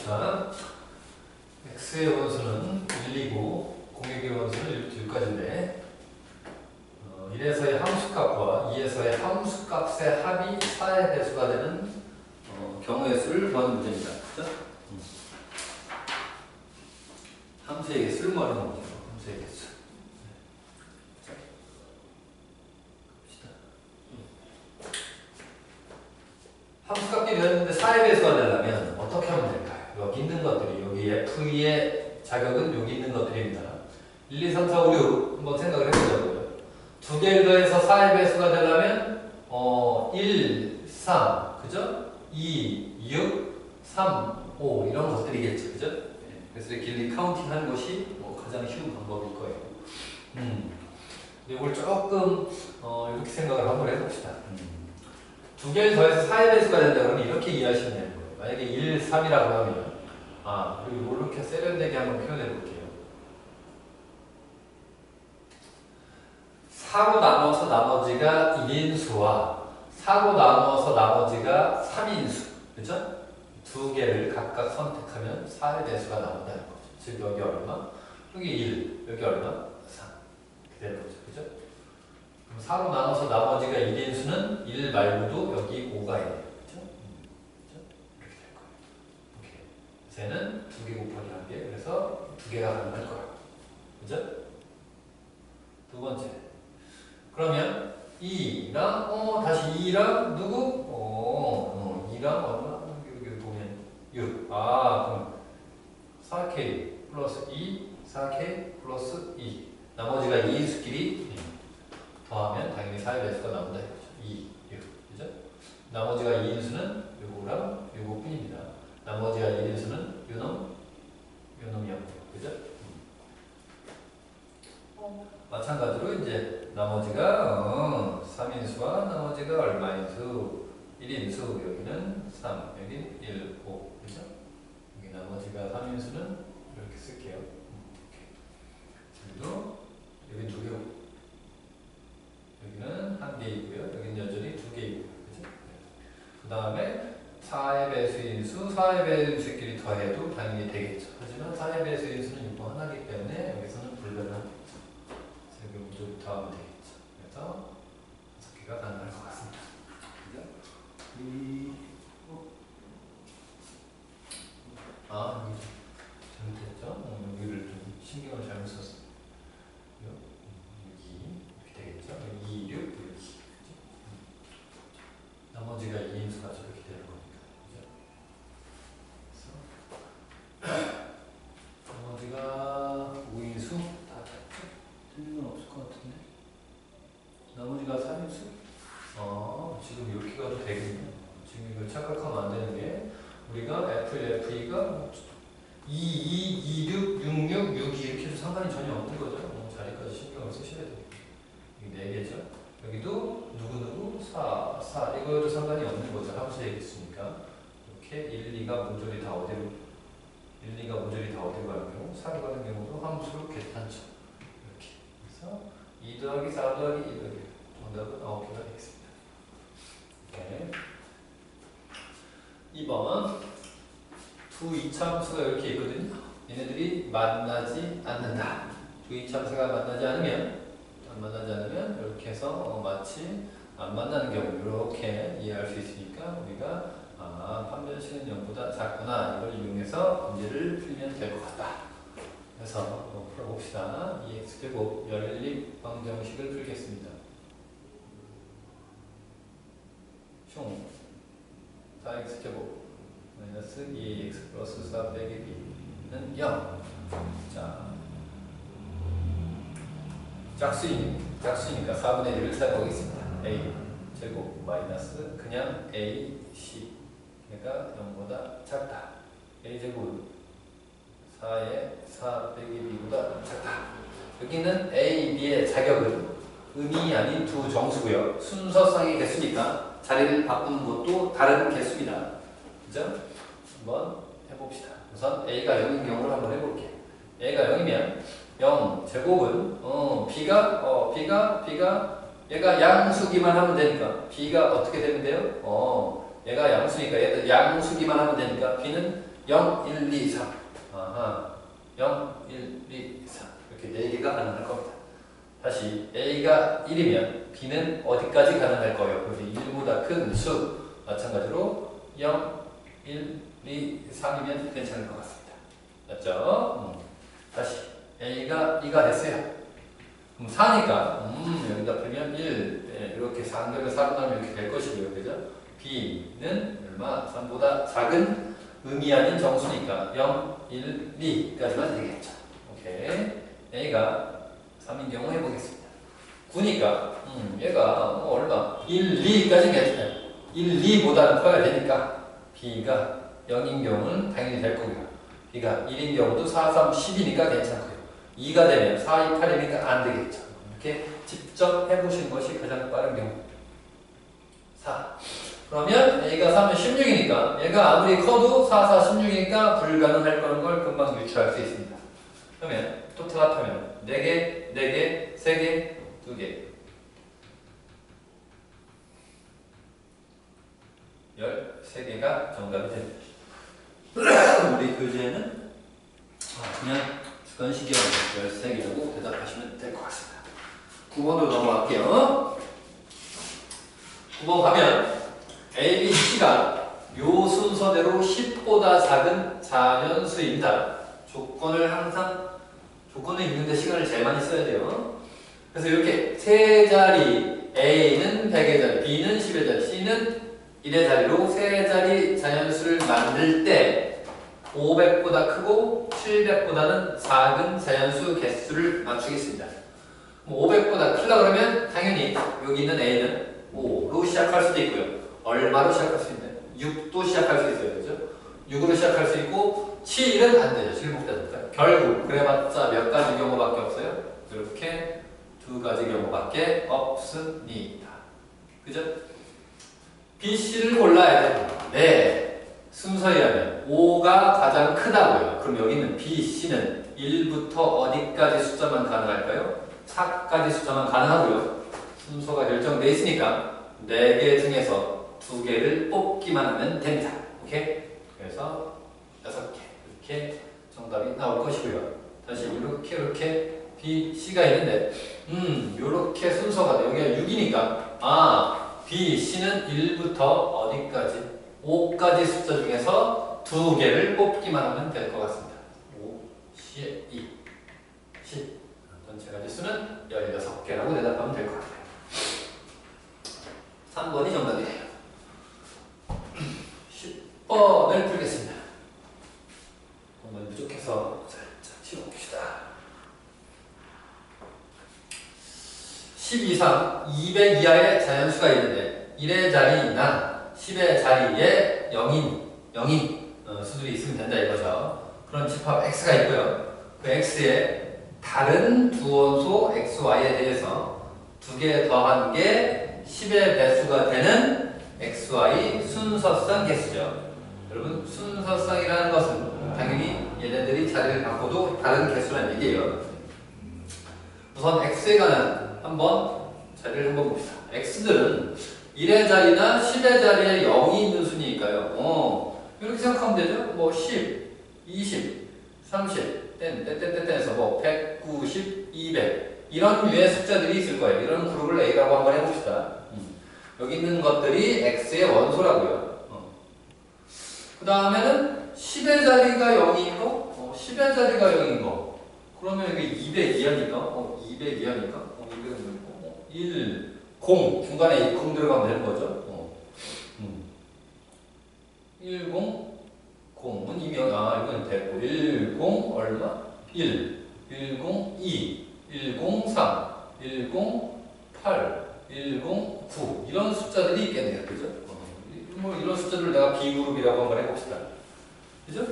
봅시다. x의 원수는 1, 2고 공역의 원수는 1까지인데 1에서의 함수값과 2에서의 함수값의 합이 4의 배수가 되는 경우의 수를 구하는 문제입니다. 그죠? 함수의 개수를 말하는 거죠. 함수의 개수. 함수값이 되었는데 4의 배수가 되려면 어떻게 하면 될까요? 여기 있는 것들이, 여기 F의 자격은 여기 있는 것들입니다. 1, 2, 3, 4, 5, 6 한번 생각을 해보자고요. 두 개를 더해서 4의 배수가 되려면 1, 3, 그죠? 2, 6, 3, 5 이런 것들이겠죠. 그죠? 그래서 길리 카운팅 하는 것이 가장 쉬운 방법일 거예요. 이걸 조금 이렇게 생각을 한번 해봅시다. 두 개를 더해서 4의 배수가 된다 그러면 이렇게 이해하시면 되는 거예요. 만약에 1, 3이라고 하면 그리고 이렇게 세련되게 한번 표현해 볼게요. 4로 나눠서 나머지가 1인수와 4로 나눠서 나머지가 3인수, 그죠? 두 개를 각각 선택하면 4의 배수가 나온다는 거죠. 즉 여기 얼마? 여기 1, 여기 얼마? 3 이렇게 되는 거죠. 그죠? 그럼 4로 나눠서 나머지가 1인수는 1 말고도 여기 5가 있네요. 그죠? 그죠? 이렇게 될 거예요. 오케이. 쟤는 2개 곱하기 1개, 그래서 2개가 가능할 거라고. 그죠? 두 번째. 그러면 2랑 다시 2랑 누구? 2랑 얼마? 여기 보면 6. 그럼 4K 플러스 2, 4K 플러스 2. 나머지가 2인수끼리 더하면 당연히 4의 배수가 나온다 이거죠. 2, 6. 그죠? 나머지가 2인수는 요거랑 요거뿐입니다. 나머지가 1인수는 요놈, 요놈이 없고요. 그죠? 마찬가지로 이제 나머지가 3인수와 나머지가 얼마인수? 1인수, 여기는 3, 여기 1, 5. 그죠? 여기 나머지가 3인수는 이렇게 쓸게요. 그리고 여기 2개, 여기는 1개이고요. 여기는 여전히 2개이고요. 그죠? 그 다음에 4의 배수인수, 4의 배수인수끼리 더해도 당연히 되겠죠. 하지만 4의 배수인수는 6번 하나이기 때문에 여기서는 불가능합니다. 여기 문제부터 하면 되겠죠. 그래서 5개가 가능할 것 같습니다. 그죠? 여기 잘못했죠? 여기를 좀 신경을 잘못 썼어요. 여기 이렇게 되겠죠? 2, 6, 여기. 나머지가 2인수가 저렇게 되는 겁니다. 그죠? 나머지가 5인수? 다 틀린 건 없을 것 같은데? 나머지가 3인수? 지금 이렇게 가도 되겠네요. 지금 이걸 착각하면 안 되는 게 우리가 FE가 2, 2, 6, 6, 6, 6, 2 이렇게 해도 상관이 전혀 없는 거죠. 자리까지 신경을 쓰셔야 돼요. 여기 4개죠. 여기도 누구누구 4, 4 이거에도 상관이 없는 거죠. 함수 되겠으니까. 이렇게 1, 2가 문절이 다 어디로 1, 2가 문절이 다 어디로 가는 경우 4로 가는 경우도 함수로 괜찮죠. 이렇게. 그래서 2 더하기 4 더하기 1 더하기 정답은 9개가 되겠습니다. 오케이. 2번 두 이차함수가 이렇게 있거든요. 얘네들이 만나지 않는다. 두 이차함수가 만나지 않으면 이렇게 해서 마치 안 만나는 경우 이렇게 이해할 수 있으니까 우리가 판별식은 0보다 작구나 이걸 이용해서 문제를 풀면 될 것 같다. 그래서 풀어봅시다. 2x제곱 연립방정식을 풀겠습니다. 총 4x제곱 마이너스 2x 플러스 4 빼기 b는 0. 자, 짝수니까 4분의 1을 사용하겠습니다. a 제곱 마이너스 그냥 a c 얘가 0보다 작다. a 제곱 4의 4 빼기 b보다 작다. 여기는 a, b의 자격은 음이 아닌 두 정수고요. 순서상의 개수니까 자리를 바꾸는 것도 다른 개수입니다. 그죠? 한번 해봅시다. 우선 a가 0인 경우를 한번 해볼게요. a가 0이면 0 제곱은 b가 얘가 양수기만 하면 되니까 b가 어떻게 되면 돼요? 얘가 양수니까 얘도 양수기만 하면 되니까 b는 0, 1, 2, 3. 아하. 0, 1, 2, 3. 이렇게 4개가 가능할 겁니다. 다시 A가 1이면 B는 어디까지 가능할 거예요? 그래서 1보다 큰 수. 마찬가지로 0, 1, 2, 3이면 괜찮을 것 같습니다. 맞죠? 다시 A가 2가 됐어요. 그럼 4니까 여기다 풀면 1 네, 이렇게 4한결을 4로 나누면 이렇게 될 것이고요. 그죠? B는 얼마? 3보다 작은 의미 아닌 정수니까 0, 1, 2까지만 되겠죠. 오케이. A가 3인 경우 해보겠습니다. 9니까 얘가 얼마? 1, 2까지 괜찮아요. 1, 2보다는 커야 되니까 B가 0인 경우는 당연히 될 거고요. B가 1인 경우도 4, 3, 10이니까 괜찮고요. 2가 되면 4, 2, 8이니까 안 되겠죠. 이렇게 직접 해보시는 것이 가장 빠른 경우. 4. 그러면 A가 3은 16이니까 얘가 아무리 커도 4, 4, 16이니까 불가능할 거는 걸 금방 유추할 수 있습니다. 그러면 토탈 합하면 4개, 4개, 3개, 2개 13개가 정답이 됩니다. 우리 교재에는 그냥 주관식이요 13개라고 대답하시면 될 것 같습니다. 9번으로 넘어갈게요. 9번 가면 A, B, C가 요 순서대로 10보다 작은 자연수입니다. 조건을 읽는데 시간을 제일 많이 써야 돼요. 그래서 이렇게 세 자리 A는 100의 자리, B는 10의 자리, C는 1의 자리로 세 자리 자연수를 만들 때 500보다 크고 700보다는 작은 자연수 개수를 맞추겠습니다. 500보다 크다 그러면 당연히 여기 있는 A는 5로 시작할 수도 있고요. 얼마로 시작할 수 있나요? 6도 시작할 수 있어요. 그죠? 6으로 시작할 수 있고 7은 안 되죠. 7복대니까. 결국 그래봤자 몇 가지 경우밖에 없어요. 이렇게 두 가지 경우밖에 없습니다. 그죠? B, C를 골라야 돼요. 네. 순서에 하면 5가 가장 크다고요. 그럼 여기는 B, C는 1부터 어디까지 숫자만 가능할까요? 4까지 숫자만 가능하고요. 순서가 결정되어 있으니까 4개 중에서 2개를 뽑기만 하면 됩니다. 오케이? 그래서 6개 이렇게 정답이 나올 것이고요. 다시 이렇게 B, C가 있는데 이렇게 순서가 돼. 여기가 6이니까 B, C는 1부터 어디까지? 5까지 숫자 중에서 2개를 뽑기만 하면 될 것 같습니다. 5, 10, 2, 10 전체 가지수는 16개라고 대답하면 될 것 같아요. 3번이 정답이에요. 10번을 풀겠습니다. 오늘 부족해서 살짝 치워봅시다. 10 이상 200 이하의 자연수가 있는데 1의 자리나 10의 자리에 0인 수들이 있으면 된다 이거죠. 그런 집합 X가 있고요. 그 X에 다른 두 원소 XY에 대해서 2개 더한 게 10의 배수가 되는 XY 순서상 개수죠. 여러분 순서상이라는 것은 당연히 얘네들이 자리를 바꿔도 다른 개수라는 얘기예요. 우선 X에 관한 한번 자리를 한번 봅시다. X들은 1의 자리나 10의 자리에 0이 있는 순이니까요. 이렇게 생각하면 되죠. 뭐 10, 20, 30, 땡땡땡땡해서 뭐 190, 200 이런 유의 숫자들이 있을 거예요. 이런 그룹을 A라고 한번 해봅시다. 여기 있는 것들이 X의 원소라고요. 그 다음에는 10의 자리가 0인 거, 10의 자리가 0인 거. 그러면 이게 202하니까, 202하니까, 1, 0 중간에 0 들어가면 되는 거죠. 10, 0은 이미 이건 됐고 10 얼마? 1, 102, 103, 108, 109 이런 숫자들이 있겠네요. 그죠? 뭐 이런 숫자들을 내가 B그룹이라고 한번 해봅시다. 그죠?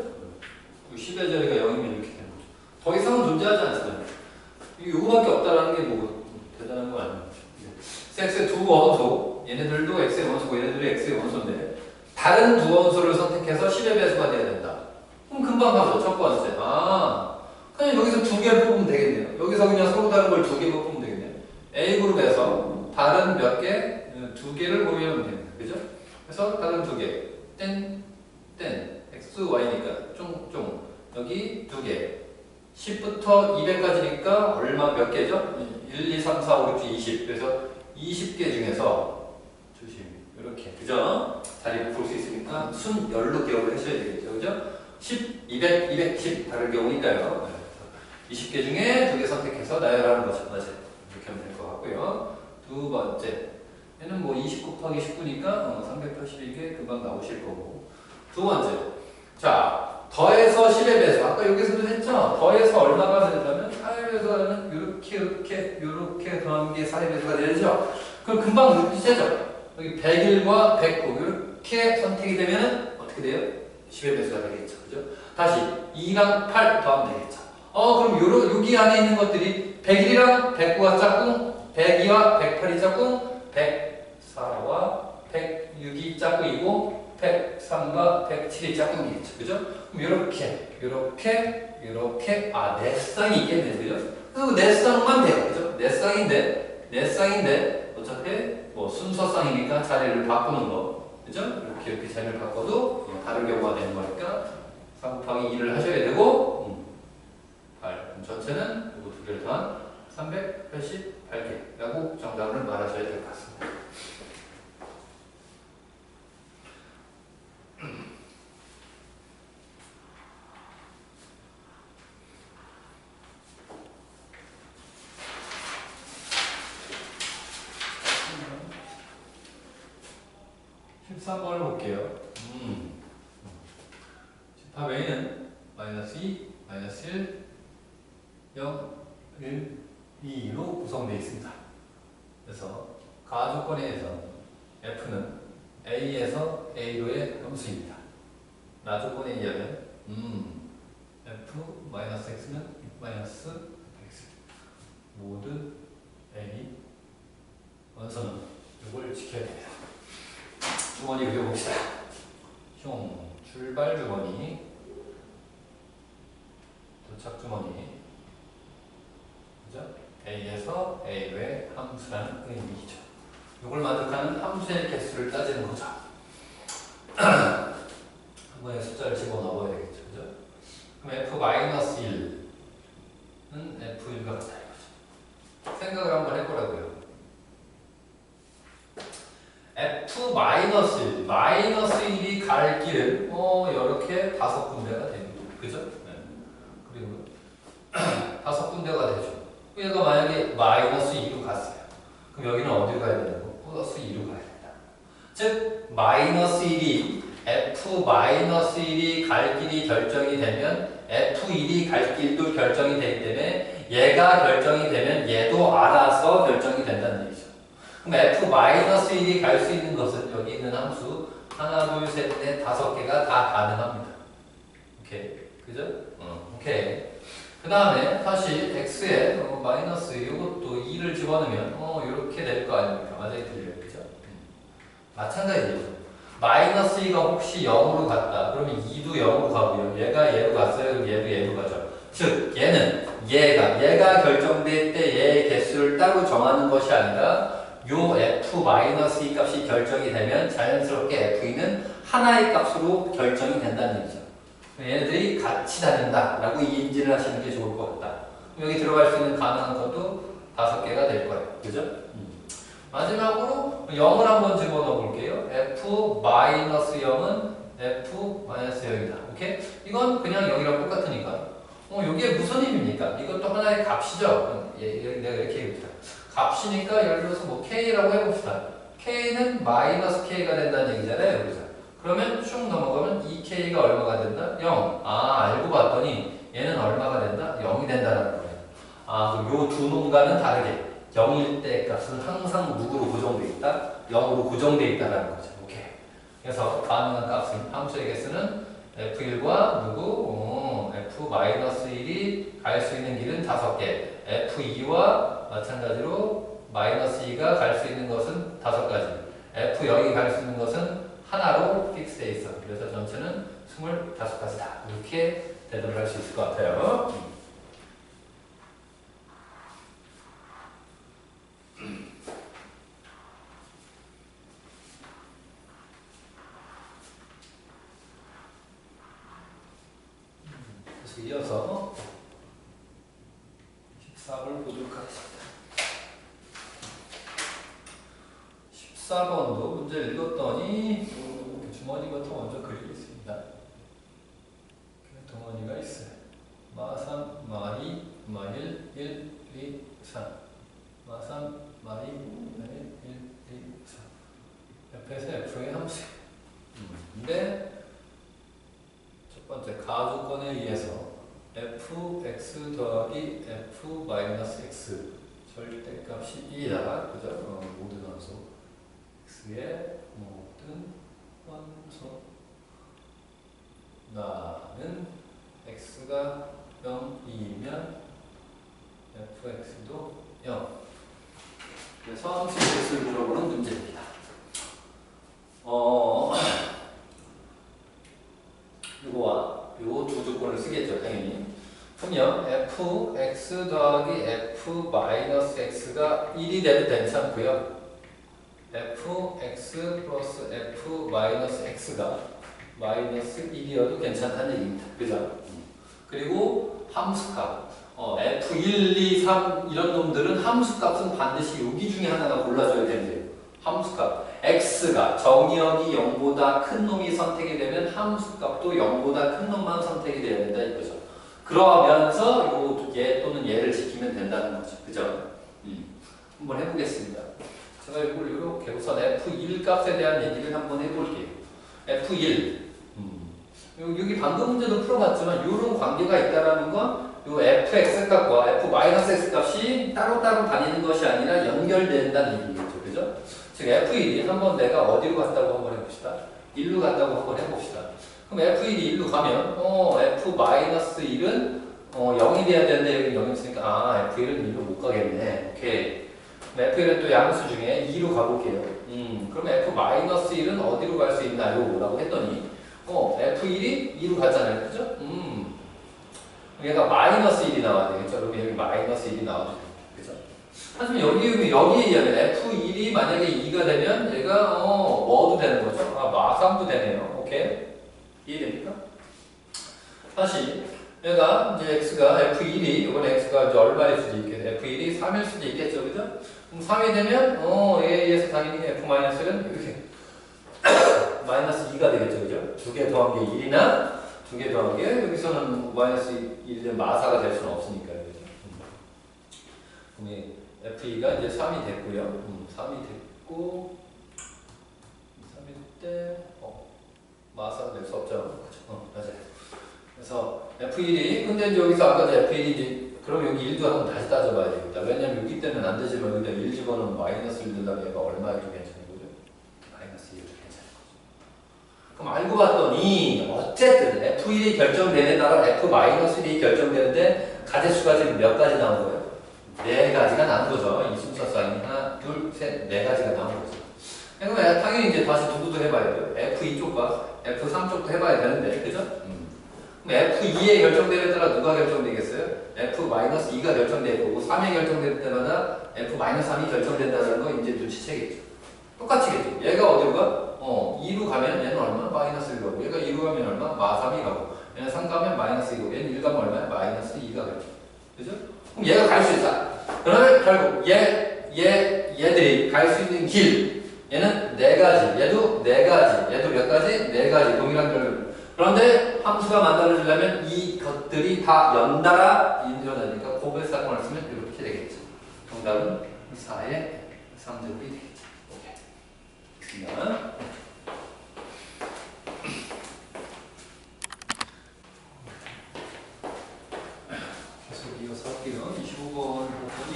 10의 자리가 0이면 이렇게 되는 거죠. 더 이상은 존재하지 않습니다. 이거밖에 없다라는 게 뭐 대단한 거 아니에요. X의 두 원소, 얘네들도 X의 원소고 얘네들이 X의 원소인데 다른 두 원소를 선택해서 10의 배수가 돼야 된다. 그럼 금방 가죠. 첫 번째. 그냥 여기서 2개 뽑으면 되겠네요. 여기서 그냥 서로 다른 걸 2개 뽑으면 되겠네요. A그룹에서 다른 몇 개, 2개를 고르면 됩니다. 그죠? 그래서 다른 2개. 땡, X x, y니까 쫑쫑 여기 2개 10부터 200까지니까 얼마 몇 개죠? 1, 2, 3, 4, 5, 6, 7, 20 그래서 20개 중에서 조심 이렇게 그죠? 자리 볼 수 있으니까 순열로 기억을 하셔야 되겠죠 그죠? 10, 200, 210 다른 경우니까요 20개 중에 2개 선택해서 나열하는 거죠 맞아요 이렇게 하면 될 것 같고요 두 번째 얘는 뭐 20 곱하기 19니까 381개 금방 나오실 거고 두 번째 자 더해서 10의 배수 아까 여기서도 했죠 더해서 얼마가 된다면 4의 배수는 이렇게 더한 게 4의 배수가 되죠 그럼 금방 느끼시죠 여기 101과 109 이렇게 선택이 되면 어떻게 돼요? 10의 배수가 되겠죠 그죠? 다시 2랑 8 더하면 되겠죠 그럼 여기 안에 있는 것들이 101이랑 109가 짝꿍 102와 108이 짝꿍 104와 106이 짝꿍이고 103과 107이 짝꿍이겠죠. 그죠? 그럼 이렇게 내쌍이 있겠네. 그죠? 그래서 내쌍만 돼요. 그죠? 내쌍인데 어차피 뭐 순서쌍이니까 자리를 바꾸는 거. 그죠? 이렇게 자리를 바꿔도 다른 경우가 되는 거니까 3 곱하기 2를 하셔야 되고 8. 전체는 이거 두 개를 더한 388개라고 정답을 말하셔야 될 것 같습니다. 13번을 볼게요. 집합 A는 마이너스 2, 마이너스 1, 0, 1, 2로 구성되어 있습니다. 그래서 가조건에 의해서 F는 A에서 A로의 함수입니다. 나조건에 의하면 F 마이너스 X는 마이너스 X 모두 A 원서는 이걸 지켜야 됩니다. 주머니 그려봅시다. 출발 주머니, 도착 주머니, 그죠? A에서 A로의 함수라는 의미죠. 이걸 만족하는 함수의 개수를 따지는 거죠. 한 번에 숫자를 집어넣어야 되겠죠, 그죠? 그럼 F-1은 F1과 같다 이거죠. 생각을 한번 해보라고요. F-1, -1이 갈 길은 이렇게 5군데가 됩니다. 그죠? 네. 그리고 5군데가 되죠. 얘가 만약에 -2로 갔어요. 그럼 여기는 어디로 가야 되냐고? +2로 가야 된다. 즉 -1이 F-1이 갈 길이 결정이 되면 F1이 갈 길도 결정이 되기 때문에 얘가 결정이 되면 얘도 알아서 결정이 된다는 얘기죠. 그럼 F-1이 갈 수 있는 것은 여기 있는 함수 하나, 둘, 셋, 넷, 5개가 다 가능합니다. 오케이. 그죠? 오케이. 그 다음에 다시 X에 마이너스 이것도 2를 집어넣으면 이렇게 될 거 아닙니까? 맞아요? 틀려요. 그죠? 마찬가지죠. -2가 혹시 0으로 갔다. 그러면 2도 0으로 가고요. 얘가 얘로 갔어요. 그럼 얘도 얘로 가죠. 즉 얘는 얘가 결정될 때 얘의 개수를 따로 정하는 것이 아니라 요 F-2 값이 결정이 되면 자연스럽게 F는 하나의 값으로 결정이 된다는 얘기죠. 얘네들이 같이 다닌다 라고 인지를 하시는 게 좋을 것 같다. 여기 들어갈 수 있는 가능한 것도 5개가 될 거예요. 그죠? 마지막으로 0을 한번 집어넣어 볼게요. F-0은 F-0이다. 오케이? 이건 그냥 0이랑 똑같으니까. 이게 무슨 의미입니까? 이것도 하나의 값이죠. 내가 이렇게 얘기합니다. 값이니까 예를 들어서 뭐 K라고 해봅시다. K는 -K가 된다는 얘기잖아요. 그죠? 그러면 쭉 넘어가면 2K가 얼마가 된다? 0. 알고 봤더니 얘는 얼마가 된다? 0이 된다는 거예요. 그럼 요 두 놈과는 다르게 0일 때 값은 항상 누구로 고정되어 있다? 0으로 고정되어 있다는 거죠. 오케이. 그래서 가능한 값은 함수의 개수는 F1과 누구? F-1이 갈 수 있는 길은 5개. F2와 마찬가지로 -2가 갈 수 있는 것은 5가지. F0이 갈 수 있는 것은 하나로 픽스되어 있어. 그래서 전체는 25가지다. 이렇게 대답을 할 수 있을 것 같아요. 다시 이어서 14번 보도록 하겠습니다. 14번도 문제 읽었더니 주머니부터 먼저 그리겠습니다. 동원이가 있어요. 마3, 마2, 마1, 1, 2, 3. 마3, 마2, 마1, 1, 2, 3. 옆에서 f의 함수. 근데 첫 번째 가조건에 의해서 fx 더하기 f 마이너스 x 절대값이 1이다. 그죠? 모든 함수 x의 모든 함수 나는 x가 0이면 fx도 0. 그래서 함수 x를 물어보는 문제입니다. 이거와 요 두 조건을 쓰겠죠, 당연히. 그러면 fx 더하기 f 마이너스 x가 1이 돼도 괜찮고요. fx 플러스 f 마이너스 x가 마이너스 1이어도 괜찮다는 얘기입니다. 그죠? 그리고 함수값. f1, 2, 3 이런 놈들은 함수값은 반드시 여기 중에 하나가 골라줘야 되는데요. 함수값. x가 정의역이 0보다 큰 놈이 선택이 되면 함수값도 0보다 큰 놈만 선택이 돼야 된다 이거죠. 그러면서 얘 또는 얘를 지키면 된다는 거죠. 그죠? 한번 해보겠습니다. 제가 이걸 이렇게 우선 f1 값에 대한 얘기를 한번 해볼게요. f1. 여기 방금 문제도 풀어봤지만 이런 관계가 있다라는 건 요 fx 값과 f-x 값이 따로따로 다니는 것이 아니라 연결된다는 얘기겠죠. 그죠? 즉 f1이 한번 내가 어디로 갔다고 한번 해봅시다. 1로 갔다고 한번 해봅시다. 그럼 f1이 1로 가면 f-1은 0이 돼야 되는데 여기 0이 있으니까 f1은 1로 못 가겠네. 오케이. f1은 또 양수 중에 2로 가볼게요. 그럼 f-1은 어디로 갈 수 있나요? 라고 했더니 f1이 2로 갔잖아요. 그죠? 얘가 마이너스 1이 나와야 되겠죠? 그럼 여기 마이너스 1이 나와도 돼요. 그죠? 하지만 여기에 의하면 f1이 만약에 2가 되면 얘가 뭐도 되는 거죠? 마3도 되네요. 오케이? 이해됩니까? 다시 얘가 이제 x가 f1이 이번 x가 이제 얼마일 수도 있겠죠? f1이 3일 수도 있겠죠? 그죠? 그럼 3이 되면 얘에 의해서 당연히 f-는 이렇게 마이너스 2가 되겠죠? 그죠? 두 개 더한 게 1이나 두 개 더한 게 여기서는 마이너스 1의 마사가 될 수는 없으니까요. 그죠? 그럼 f2가 이제 3이 됐고요. 3이 됐고 3일 때 마사가 될 수 없죠. 그죠? 맞아요. 그래서 f1이 근데 이제 여기서 아까 f1이 그럼 여기 1도 한번 다시 따져봐야 되겠다. 왜냐면 여기 때문에 안 되지만 여기다 1 집어넣으면 마이너스 1 된다면 얘가 얼마여도 괜찮은 거죠? 마이너스 1도 괜찮은 거죠. 그럼 알고 봤더니 어쨌든 f1이 결정되는 따라 f-1이 결정되는데 가제수가 지금 몇 가지 나온 거예요? 4가지가 나온 거죠. 이 순서 사인이 하나, 둘, 셋, 4가지가 나온 거죠. 그러면 당연히 이제 다시 누구도 해봐야 돼요. f2 쪽과 f3 쪽도 해봐야 되는데, 그죠? 그럼 f2에 결정되는 따라 누가 결정되겠어요? f-2가 결정될 거고 3에 결정될 때마다 f-3이 결정된다는 거 이제 눈치채겠죠. 똑같이겠죠. 얘가 어디로 가? 2로 가면 얘는 얼마? 마이너스 1 가고 얘가 2로 가면 얼마? 마3이 가고 얘는 3 가면 마이너스 2고 얘는 1 가면 얼마야? 마이너스 2가 가죠. 그죠? 그럼 얘가 갈 수 있어. 그러면 결국 얘들이 갈 수 있는 길 얘는 4가지 얘도 4가지 얘도 몇 가지? 4가지 동일한 결과. 그런데 함수가 만들어지려면 이것들이 다 연달아 일어나니까 곱의 사건을 쓰면 이렇게 되겠죠. 정답은 4의 3제곱이 되겠죠. 오케이. 그러면 계속 이어서 할게요. 25번 부분이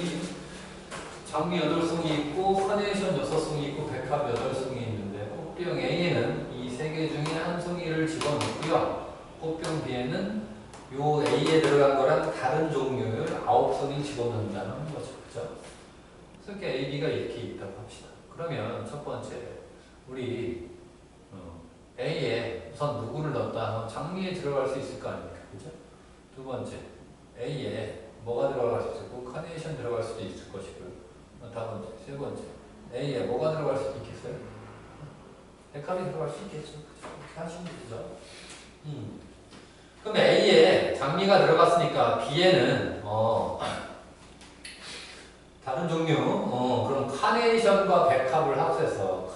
장미 8송이 있고 카네이션 6송이 있고 백합 8송이 있는데 꽃병 A에는 이 3개 중에 한 송이를 집어넣고요. 꽃병 B에는 요 A에 들어간 거랑 다른 종류를 9송이 집어넣는다는 거죠. 그죠? 그래서 A, B가 이렇게 있다고 합시다. 그러면 첫 번째 우리 A에 우선 누구를 넣었다? 장미에 들어갈 수 있을 거 아닙니까? 그죠? 두 번째 A에 뭐가 들어갈 수 있고 카네이션 들어갈 수도 있을 것이고요. 다음 번째, 세 번째 A에 뭐가 들어갈 수도 있겠어요? 백합이 들어갈 수 있겠죠. 그렇게 하시면 되죠. 그럼 A에 장미가 들어갔으니까 B에는 다른 종류 그럼 카네이션과 백합을 합해서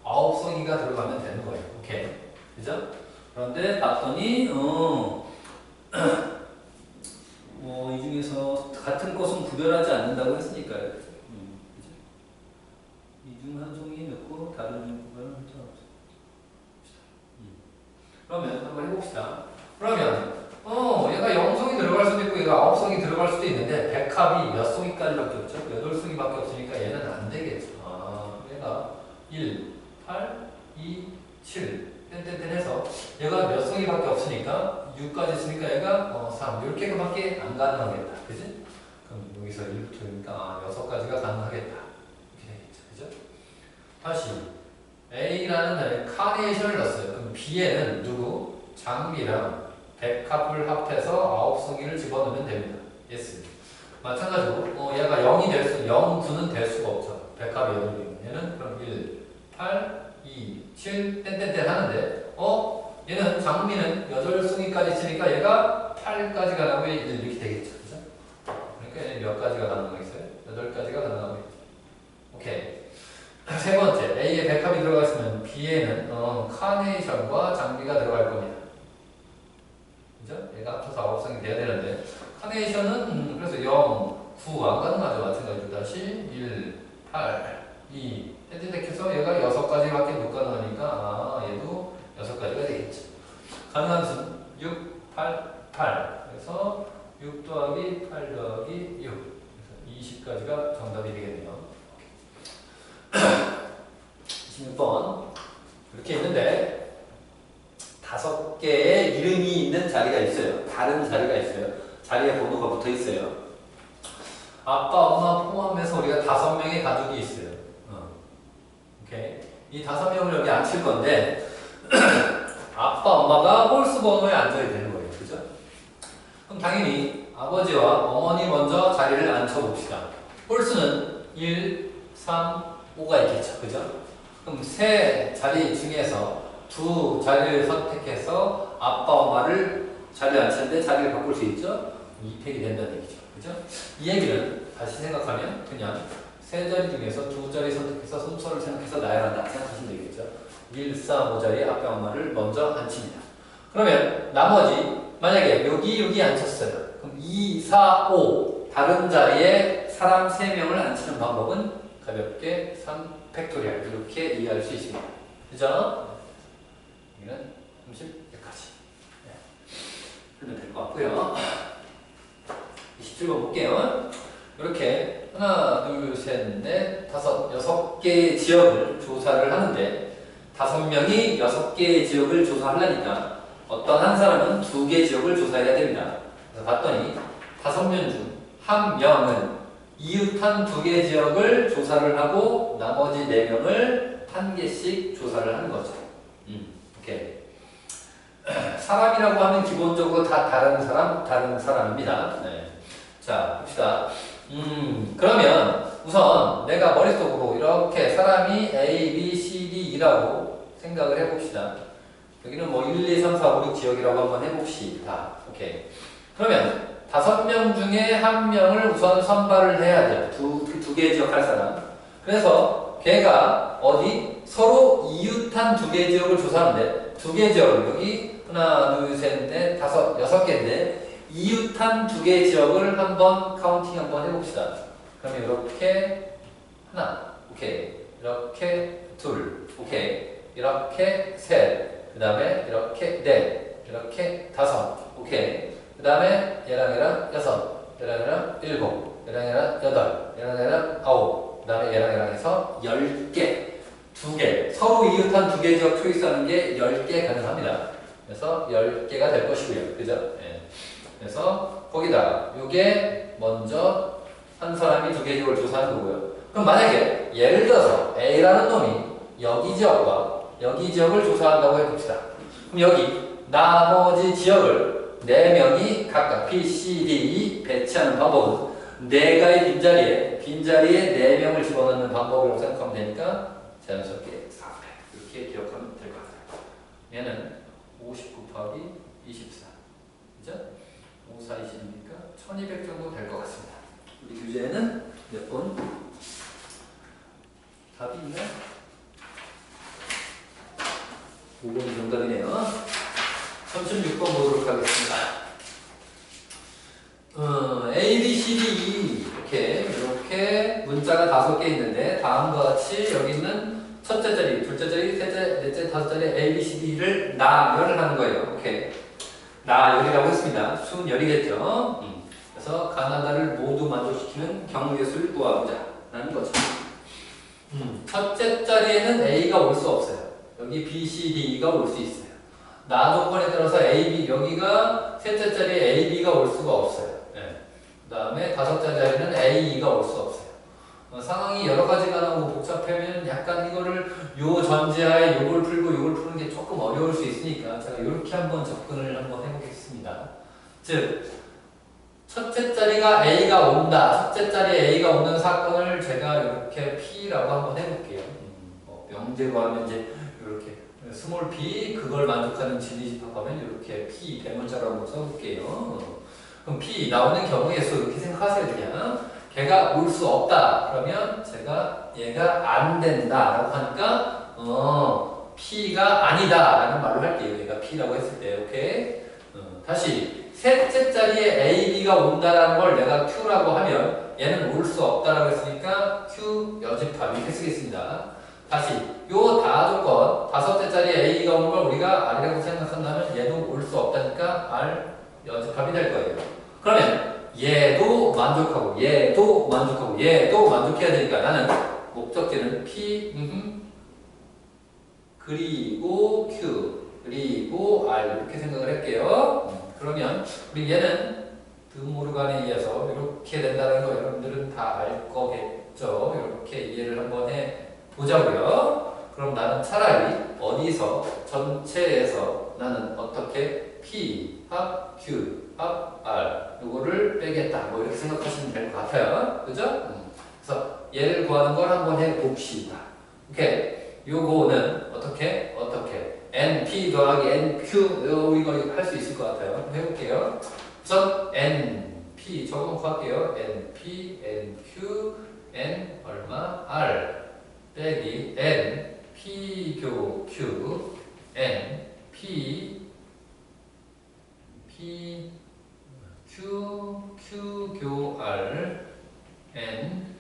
9송이가 들어가면 되는 거예요. 오케이. 그죠? 그런데 봤더니 이 중에서 같은 꽃은 구별하지 않는다고 했으니까요. 그죠? 이 중 한 송이 넣고 다른 구별은 하지 않았어. 그러면 한번 해봅시다. 그러면 얘가 0송이 들어갈 수도 있고 얘가 9송이 들어갈 수도 있는데 백합이 몇 송이까지밖에 없죠? 8송이밖에 없으니까 얘는 안 되겠죠. 얘가 1, 8, 2, 7 땡땡땡 해서 얘가 몇 송이밖에 없으니까 6까지 있으니까 얘가 3 이렇게밖에 안 가능하겠다. 그지? 그럼 여기서 1부터니까 6가지가 가능하겠다. 이렇게 되겠죠. 그죠? 다시 A라는 단에 카네이션을 넣었어요. 그럼 B에는 누구? 장미랑 백합을 합해서 9송이를 집어넣으면 됩니다. yes. 마찬가지로 얘가 0이 9는 될 수가 없죠. 백합이 8개면 얘는 그럼 1, 8, 2, 7 땡땡땡 하는데 얘는 장미는 8송이까지 있으니까 얘가 8까지가 나오고 이렇게 되겠죠. 그죠? 그러니까 얘는 몇 가지가 가능하겠어요? 8가지가 가능하겠죠. 오케이. 세 번째, A에 백합이 들어가 있으면 B에는 카네이션과 장미가 들어갈 겁니다. 그죠? 얘가 합쳐서 9송이 돼야 되는데 카네이션은 그래서 0, 9 안 가능하죠. 마찬가지로 다시 1, 8, 2 해서 얘가 6가지밖에 못 가능하니까 얘도 6가지가 되겠죠. 가능한 수는 6, 8, 8 그래서 6 더하기 8 더하기 6 그래서 20가지가 정답이 되겠네요. 26번 이렇게 있는데 5개의 이름이 있는 자리가 있어요. 다른 자리가 있어요. 자리에 번호가 붙어 있어요. 아빠, 엄마 포함해서 우리가 5명의 가족이 있어요. 오케이. 이 5명을 여기 앉힐 건데 아빠, 엄마가 홀수 번호에 앉아야 되는 거예요. 그죠? 그럼 당연히 아버지와 어머니 먼저 자리를 앉혀봅시다. 홀수는 1, 3, 5가 있겠죠. 그죠? 그럼 세 자리 중에서 2 자리를 선택해서 아빠, 엄마를 자리에 앉히는데 자리를 바꿀 수 있죠? 2팩이 된다는 얘기죠. 그죠? 이 얘기는 다시 생각하면 그냥 세 자리 중에서 2 자리 선택해서 순서를 생각해서 나열한다 생각하시면 되겠죠. 1, 4, 5 자리에 아빠, 엄마를 먼저 앉힙니다. 그러면 나머지 만약에 여기 앉혔어요. 그럼 2, 4, 5 다른 자리에 사람 3명을 앉히는 방법은 가볍게 3팩토리얼 이렇게 이해할 수 있습니다. 그죠? 여기는 30여기까지 풀면 될 것 같고요. 27번 볼게요. 이렇게 하나, 둘, 셋, 넷, 다섯, 6개의 지역을 조사를 하는데 5명이 6개의 지역을 조사하려니까 어떤 한 사람은 2개 지역을 조사해야 됩니다. 그래서 봤더니 5명 중 1명은 이웃한 2개 지역을 조사를 하고 나머지 4명을 1개씩 조사를 하는 거죠. 오케이. 사람이라고 하면 기본적으로 다 다른 사람입니다. 네. 자, 봅시다. 그러면 우선 내가 머릿속으로 이렇게 사람이 A, B, C, D라고 생각을 해봅시다. 여기는 뭐 1, 2, 3, 4, 5, 6 지역이라고 한번 해봅시다. 오케이. 그러면 5명 중에 1명을 우선 선발을 해야 돼요. 두 개 지역 할 사람. 그래서 걔가 어디? 서로 이웃한 2개 지역을 조사하는데 2개 지역을 여기 하나, 둘, 셋, 넷, 다섯, 6개인데 이웃한 2개 지역을 한번 카운팅 한번 해봅시다. 그러면 이렇게 하나, 오케이. 이렇게 둘, 오케이. 이렇게 셋, 그 다음에 이렇게 넷, 이렇게 5, 오케이. 그 다음에 얘랑 6, 얘랑 7, 얘랑 8, 얘랑 9, 그 다음에 얘랑 해서 10개, 2개. 서로 이웃한 2개 지역 초이스하는 게 10개 가능합니다. 그래서 10개가 될 것이고요. 그죠? 네. 그래서 거기다가 요게 먼저 한 사람이 2개 지역을 조사하는 거고요. 그럼 만약에 예를 들어서 A라는 놈이 여기 지역과 여기 지역을 조사한다고 해봅시다. 그럼 여기 나머지 지역을 4명이 각각 B, C, D, E 배치하는 방법은 4개의 빈자리에 4명을 집어넣는 방법이라고 생각하면 되니까 자연스럽게 4팩 이렇게 기억하면 될 것 같아요. 얘는 50 곱하기 24. 그죠? 5, 4, 20이니까 1200 정도 될 것 같습니다. 우리 교재에는 몇 번? 답이 있나요? 5번이 정답이네요. 36번 보도록 하겠습니다. A, B, C, D, E 이렇게 문자가 5개 있는데 다음과 같이 여기 있는 첫째 자리, 둘째 자리, 셋째, 넷째, 다섯 자리 A, B, C, D를 나열을 하는 거예요. 오케이. 나열이라고 했습니다. 순열이겠죠. 그래서 가나다를 모두 만족시키는 경우의 수를 구하고자 하는 거죠. 첫째 자리에는 A가 올 수 없어요. 여기 B, C, D가 올 수 있어요. 나 조건에 따라서 A, B, 여기가 셋째 자리에 A, B가 올 수가 없어요. 네. 그 다음에 다섯째 자리는 A, E가 올 수 없어요. 상황이 여러 가지가 나오고 복잡하면 약간 이거를 요 전제하에 요걸 풀고 요걸 푸는 게 조금 어려울 수 있으니까 제가 이렇게 한번 접근을 한번 해보겠습니다. 즉, 첫째 자리가 A가 온다. 첫째 자리에 A가 오는 사건을 제가 이렇게 P라고 한번 해볼게요. 명제로 하면 이제 이렇게 스몰 p 그걸 만족하는 진리집합하면 이렇게 p 대문자로 한번 써볼게요. 그럼 p 나오는 경우의 수 이렇게 생각하세요. 그냥 걔가 올 수 없다 그러면 제가 얘가 안 된다 라고 하니까 p가 아니다 라는 말로 할게요. 얘가 p라고 했을 때. 오케이. 다시 셋째 자리에 a, b가 온다라는 걸 내가 q라고 하면 얘는 올 수 없다라고 했으니까 q 여집합 이렇게 쓰겠습니다. 다시 요 다조건 다섯째 자리에 A가 오는 걸 우리가 R이라고 생각한다면 얘도 올 수 없다니까 R 여집합이 될 거예요. 그러면 얘도 만족하고 얘도 만족하고 얘도 만족해야 되니까 나는 목적지는 P 그리고 Q 그리고 R 이렇게 생각을 할게요. 그러면 우리 얘는 드모르간에 의해서 이렇게 된다는 거 여러분들은 다 알 거겠죠. 이렇게 이해를 한번 해 보자고요. 그럼 나는 차라리 어디서 전체에서 나는 어떻게 P 합 Q 합 R 요거를 빼겠다 뭐 이렇게 생각하시면 될 것 같아요. 그죠? 그래서 얘를 구하는 걸 한번 해봅시다. 오케이. 요거는 어떻게 NP 더하기 NQ 이거 할 수 있을 것 같아요. 한번 해볼게요. 우선 NP 적어놓고 할게요. NP NQ N 얼마 R 빼기 N P 교 Q N P Q 교 R N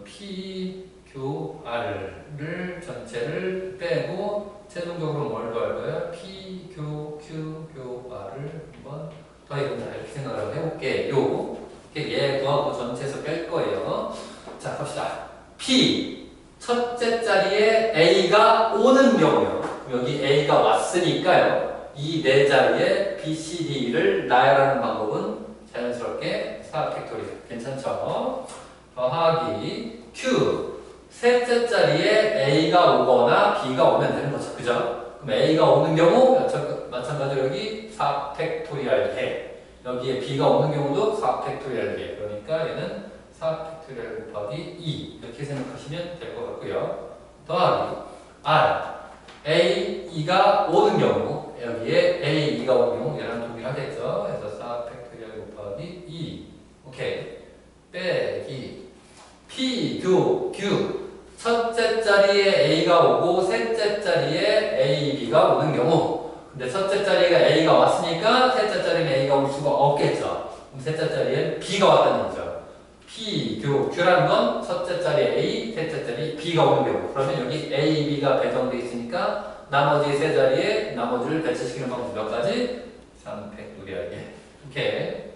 P 교 R를 전체를 빼고 최종적으로 뭘 더할 거예요? P 교 Q 교 R을 한번 더해본다 이렇게 생각을 한번 해볼게요. 얘 구하고 전체에서 뺄 거예요. 자 갑시다. P 첫째 자리에 A가 오는 경우요. 여기 A가 왔으니까요. 이 네 자리에 B, C, D를 나열하는 방법은 자연스럽게 4 팩토리얼. 괜찮죠? 더하기 Q. 셋째 자리에 A가 오거나 B가 오면 되는 거죠. 그죠? 그럼 A가 오는 경우 마찬가지로 여기 4 팩토리얼 해. 여기에 B가 오는 경우도 4 팩토리얼 해. 그러니까 얘는 4 팩토리얼 곱하기 2 이렇게 생각하시면 될 것 같고요. 더하기 R A, E가 오는 경우 여기에 A, E가 오는 경우 얘랑 동일하겠죠. 그래서 4 팩토리얼 곱하기 2 오케이. 빼기 P, Q 첫째 자리에 A가 오고 셋째 자리에 A, B가 오는 경우 근데 첫째 자리가 A가 왔으니까 셋째 자리는 A가 올 수가 없겠죠. 그럼 셋째 자리에 B가 왔다는 거죠. P, Q라는 건 첫째 자리에 A, 셋째 자리에 B가 오는 경우. 그러면 여기 A, B가 배정되어 있으니까 나머지 세 자리에 나머지를 배치시키는 방법 몇 가지? 3팩토리얼. 오케이.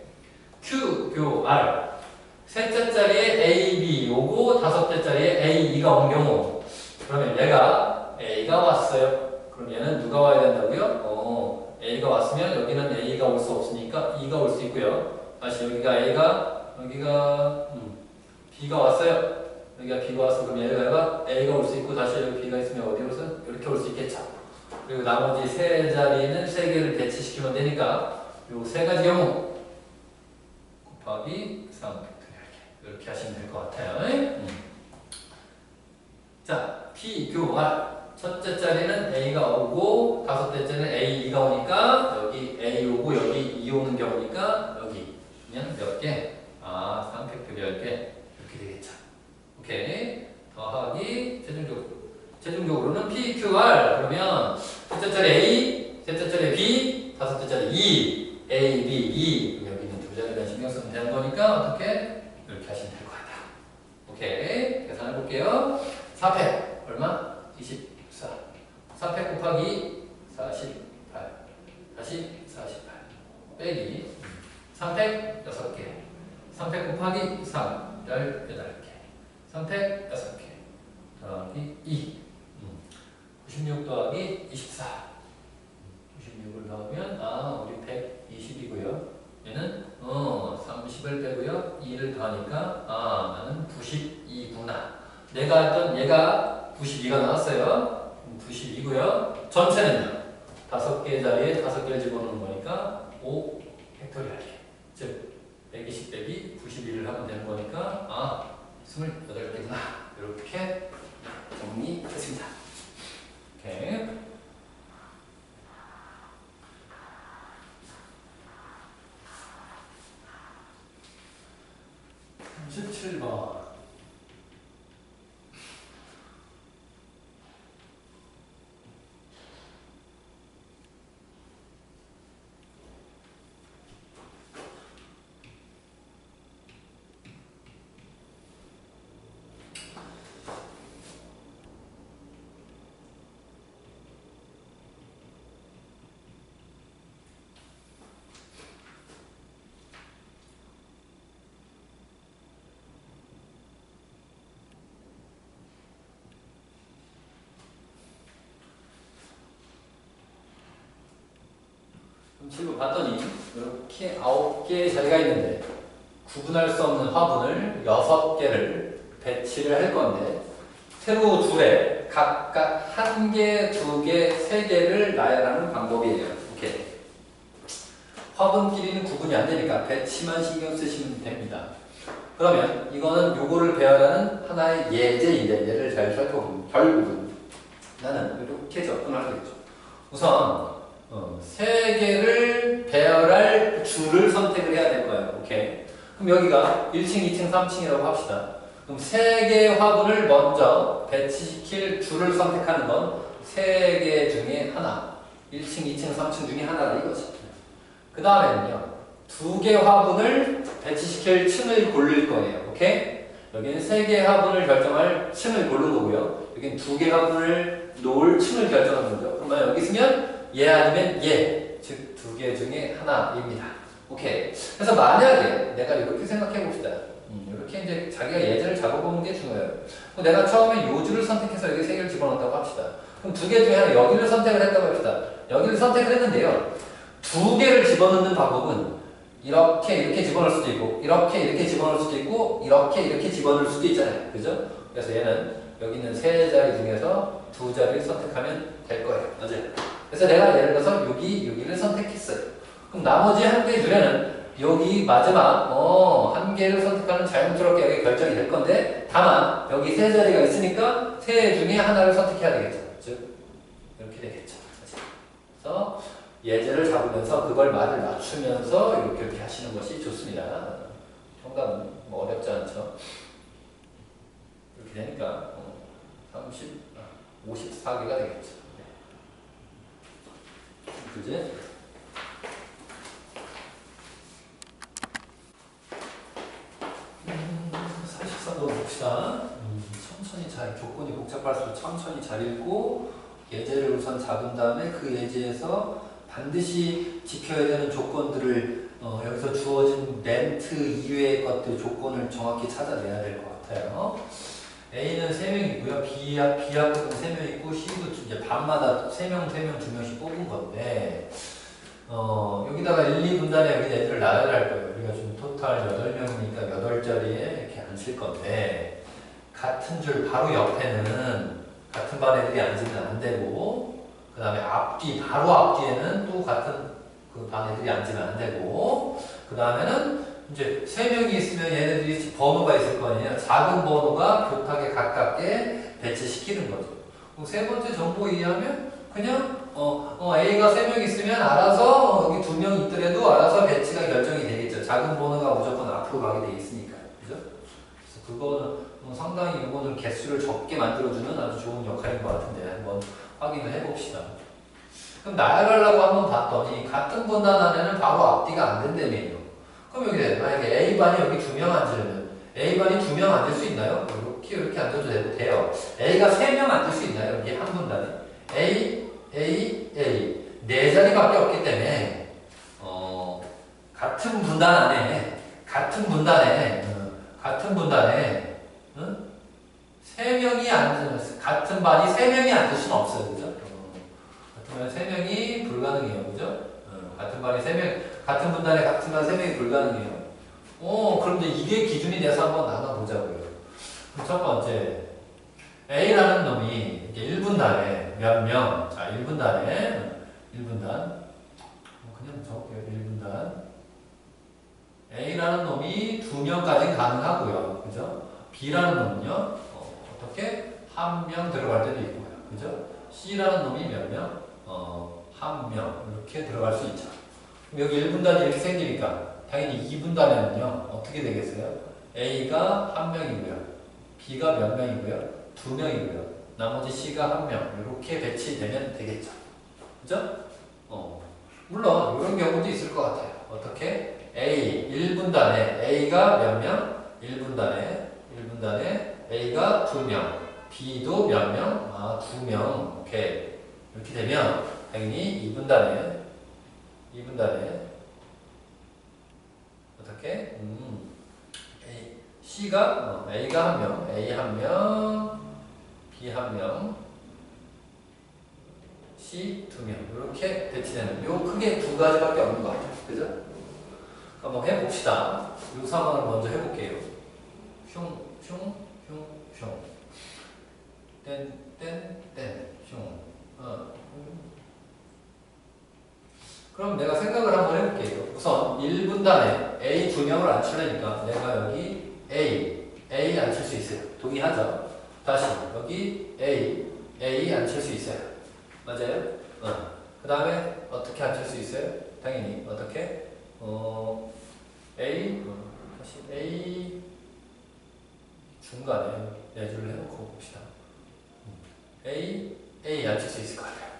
Q, R. 셋째 자리에 A, B 오고 다섯째 자리에 A, E가 온 경우. 그러면 얘가 A가 왔어요. 그럼 얘는 누가 와야 된다고요? A가 왔으면 여기는 A가 올 수 없으니까 E가 올 수 있고요. 다시 여기가 여기가 B가 왔어요. 여기가 B가 왔어. 그럼 얘가 A가 올 수 있고 다시 여기 B가 있으면 어디 올수? 이렇게 올 수 있겠죠. 그리고 나머지 세 자리는 세 개를 배치시키면 되니까 요 세 가지 경우 곱하기 3 팩토리얼 이렇게 하시면 될 것 같아요. 자, P, Q, R 첫째 자리는 A가 오고 다섯 대째는 A, 2가 오니까 여기 A 오고 여기 2 오는 경우니까 여기 그냥 몇 개? 아, 3팩토리얼 개 이렇게 되겠죠. 오케이. 더하기 최종적으로는 PQR 그러면 첫째 자리 A, 셋째 자리 B, 다섯 대짜리 2, A, B, 2 여기 있는 두 자리만 신경 쓰면 되는 거니까 어떻게? 이렇게 하시면 될 것 같다. 오케이. 계산해 볼게요. 4팩 얼마? 24. 4팩 곱하기 48. 다시 48. 빼기 3팩 6개. 3팩 곱하기 3. 18개. 3팩 6개. 더하기 2. 96 더하기 24. 96을 넣으면 우리 120이고요. 얘는 30을 빼고요. 2를 더하니까 나는 92구나. 내가 했던 얘가 92가 나왔어요. 92고요. 전체는요. 5개 자리에 5개를 집어넣는 거니까 5 팩토리얼. 즉 120 빼기 91을 하면 되는 거니까 28개구나. 이렇게 정리했습니다. 오케이. 37번. 지금 봤더니 이렇게 9개의 자리가 있는데 구분할 수 없는 화분을 6개를 배치를 할 건데 세로 둘에 각각 1개, 2개, 3개를 나열하는 방법이에요. 이렇게 화분끼리는 구분이 안 되니까 배치만 신경 쓰시면 됩니다. 그러면 이거는 요거를 배열하는 하나의 예제인데 얘를 잘 살펴보면 결국은 나는 이렇게 접근하겠죠. 우선 3개를 배열할 줄을 선택을 해야 될 거예요. 오케이. 그럼 여기가 1층, 2층, 3층이라고 합시다. 그럼 3개의 화분을 먼저 배치시킬 줄을 선택하는 건 3개 중에 하나. 1층, 2층, 3층 중에 하나다 이거지. 그 다음에는요. 2개 화분을 배치시킬 층을 고를 거예요. 오케이? 여기는 3개의 화분을 결정할 층을 고른 거고요. 여기는 2개 화분을 놓을 층을 결정하는 거죠. 그러면 여기 있으면 얘 아니면 얘, 즉 2개 중에 하나입니다. 오케이. 그래서 만약에 내가 이렇게 생각해 봅시다. 이렇게 이제 자기가 예제를 잡아보는 게 중요해요. 내가 처음에 요 줄을 선택해서 여기 3개를 집어넣었다고 합시다. 그럼 2개 중에 하나 여기를 선택을 했다고 합시다. 여기를 선택을 했는데요. 2개를 집어넣는 방법은 이렇게 집어넣을 수도 있고 이렇게 집어넣을 수도 있고 이렇게 집어넣을 수도 있잖아요. 그죠? 그래서 얘는 여기 있는 3자리 중에서 2자리를 선택하면 될 거예요. 맞아요? 그래서 내가 예를 들어서 여기를 선택했어요. 그럼 나머지 1개 줄에는 여기 마지막 1개를 선택하는 자연스럽게 여기 결정이 될 건데 다만 여기 3자리가 있으니까 3 중에 하나를 선택해야 되겠죠. 즉 이렇게 되겠죠. 그래서 예제를 잡으면서 그걸 말을 맞추면서 이렇게 하시는 것이 좋습니다. 정답은 뭐 어렵지 않죠. 이렇게 되니까 54개가 되겠죠. 그지? 사실상 봅시다. 천천히 조건이 복잡할수록 천천히 잘 읽고 예제를 우선 잡은 다음에 그 예제에서 반드시 지켜야 되는 조건들을 여기서 주어진 멘트 이외의 것들 조건을 정확히 찾아내야 될 것 같아요. A는 3명이고요. B하고는 3명 있고 C도 이제 반마다 3명, 3명, 2명씩 뽑은 건데 여기다가 1, 2분단에 여기 애들을 나열할 거예요. 우리가 지금 토탈 8명이니까 8자리에 이렇게 앉힐 건데 같은 줄 바로 옆에는 같은 반 애들이 앉으면 안 되고 그 다음에 바로 앞뒤에는 또 같은 그 반 애들이 앉으면 안 되고 그 다음에는 이제 3명이 있으면 얘네들이 번호가 있을 거 아니에요. 작은 번호가 교탁에 가깝게 배치시키는 거죠. 세 번째 정보에 의하면 그냥 A가 3명 있으면 알아서 여기 2명 있더라도 알아서 배치가 결정이 되겠죠. 작은 번호가 무조건 앞으로 가게 돼 있으니까요. 그죠? 그래서 그거는 상당히 이거는 개수를 적게 만들어주는 아주 좋은 역할인 것 같은데 한번 확인을 해봅시다. 그럼 나열하려고 한번 봤더니 같은 분단 안에는 바로 앞뒤가 안 된다며요. 그럼 여기 만약에 A반이 여기 2명 앉으려면 A반이 2명 앉을 수 있나요? 이렇게 앉아도 돼요. A가 3명 앉을 수 있나요? 여기 한 분단에 A, 네 자리밖에 없기 때문에 같은 분단에 응? 3명이 앉으면 같은 반이 3명이 앉을 수는 없어요. 그죠? 같은 반에 3명이 불가능해요. 그죠? 같은 반에 3명, 같은 분단에 같은 반 3명이 불가능해요. 그런데 이게 기준이 돼서 한번 나눠보자고요. 그럼 첫 번째, A라는 놈이 1분단에 몇 명, 자, 1분단, 그냥 적을게요. 1분단. A라는 놈이 2명까지 가능하고요. 그죠? B라는 놈은요, 어떻게? 1명 들어갈 때도 있고요. 그죠? C라는 놈이 몇 명? 1명. 이렇게 들어갈 수 있죠. 그럼 여기 1분단이 이렇게 생기니까, 당연히 2분단에는요, 어떻게 되겠어요? A가 1명이고요. B가 몇 명이고요? 2명이고요. 나머지 C가 1명. 이렇게 배치되면 되겠죠. 그죠? 물론, 이런 경우도 있을 것 같아요. 어떻게? A, 1분단에 A가 몇 명? 1분단에 A가 2명. B도 몇 명? 2명. 오케이. 이렇게 되면, 당연히 2분단에 어떻게? C가 A가 1명, A 1명, B 1명, C 2명 이렇게 배치되는 요 크게 2가지밖에 없는 것 같아요. 그죠? 한번 해봅시다. 이 상황을 먼저 해볼게요. 그럼 내가 생각을 한번 해볼게요. 우선 1분단에 A 2명을 앉히려니까 내가 여기 A 앉힐 수 있어요. 동의하죠? 다시 여기 A 앉힐 수 있어요. 맞아요? 그 다음에 어떻게 앉힐 수 있어요? 당연히 어떻게? 다시 A 중간에 내주를 해놓고 봅시다. A 앉힐 수 있을 것 같아요.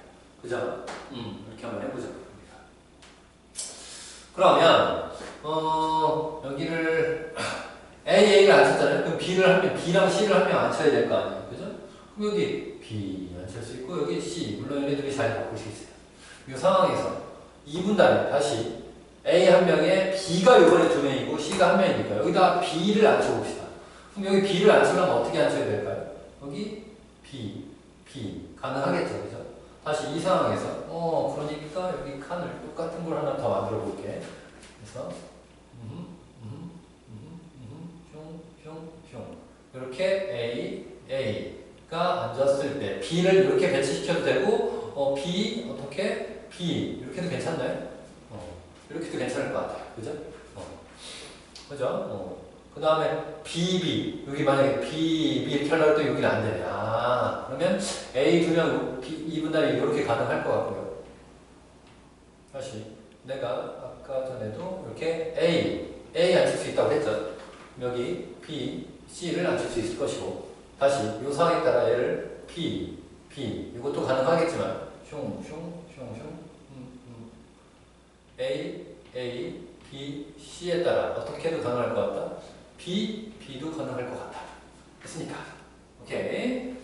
그죠? 이렇게 한번 해보자. 그러면 여기를 A를 앉혔잖아요. 그럼 B랑 C를 한 명 앉혀야 될 거 아니에요. 그죠? 그럼 여기 B 앉힐 수 있고 여기 C. 물론 얘네들이 자리 바꿀 수 있어요. 이 상황에서 2분단에 다시 A 한 명에 B가 이번에 2명이고 C가 1명이니까 여기다 B를 앉혀봅시다. 그럼 여기 B를 앉히려면 어떻게 앉혀야 될까요? 여기 B 가능하겠죠. 그죠? 다시 이 상황에서 그러니까 여기 칸을 똑같은 걸 하나 더 만들어 볼게. 그래서 이렇게 A가 앉았을 때 B를 이렇게 배치시켜도 되고 B 어떻게? B 이렇게도 괜찮나요? 이렇게도 괜찮을 것 같아요. 그죠? 그죠? 그 다음에 BB 여기 만약에 BB 이렇게 하려고 해도 여기는 안 되네. 그러면 A 2명 2분단이 이렇게 가능할 것 같고요. 다시 내가 아까 전에도 이렇게 A 앉힐 수 있다고 했죠. 여기 B, C를 앉힐 수 있을 것이고 다시 이 상황에 따라 얘를 B 이것도 가능하겠지만 A, B, C에 따라 어떻게 해도 가능할 것 같다. B도 가능할 것 같다. 됐습니까? 오케이.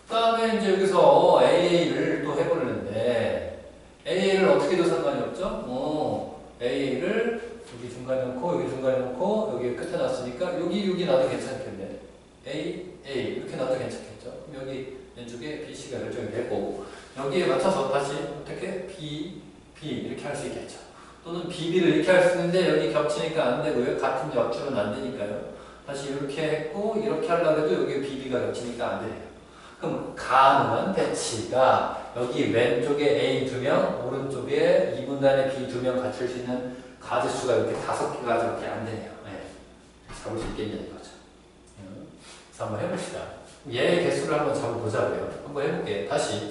그 다음에 이제 여기서 AA를 또 해보려는데 AA를 어떻게 해도 상관이 없죠? AA를 여기 중간에 놓고 여기 중간에 놓고 여기 끝에 놨으니까 여기 놔도 괜찮겠네. A 이렇게 놔도 괜찮겠죠? 그럼 여기 왼쪽에 B, C가 결정이 되고 여기에 맞춰서 다시 어떻게 B 이렇게 할 수 있겠죠. 또는 BB를 이렇게 할 수 있는데 여기 겹치니까 안 되고요. 같은 옆줄은 안 되니까요. 다시 이렇게 했고 이렇게 하려고 해도 여기 BB가 겹치니까 안 되네요. 그럼 가능한 배치가 여기 왼쪽에 A 2명, 오른쪽에 2분단에 B 2명 갖출 수 있는 가지수가 이렇게 5개가 저렇게 안 되네요. 잡을 수 있겠냐는 거죠. 그래서 한번 해봅시다. 얘의 개수를 한번 잡아보자고요. 한번 해볼게요. 다시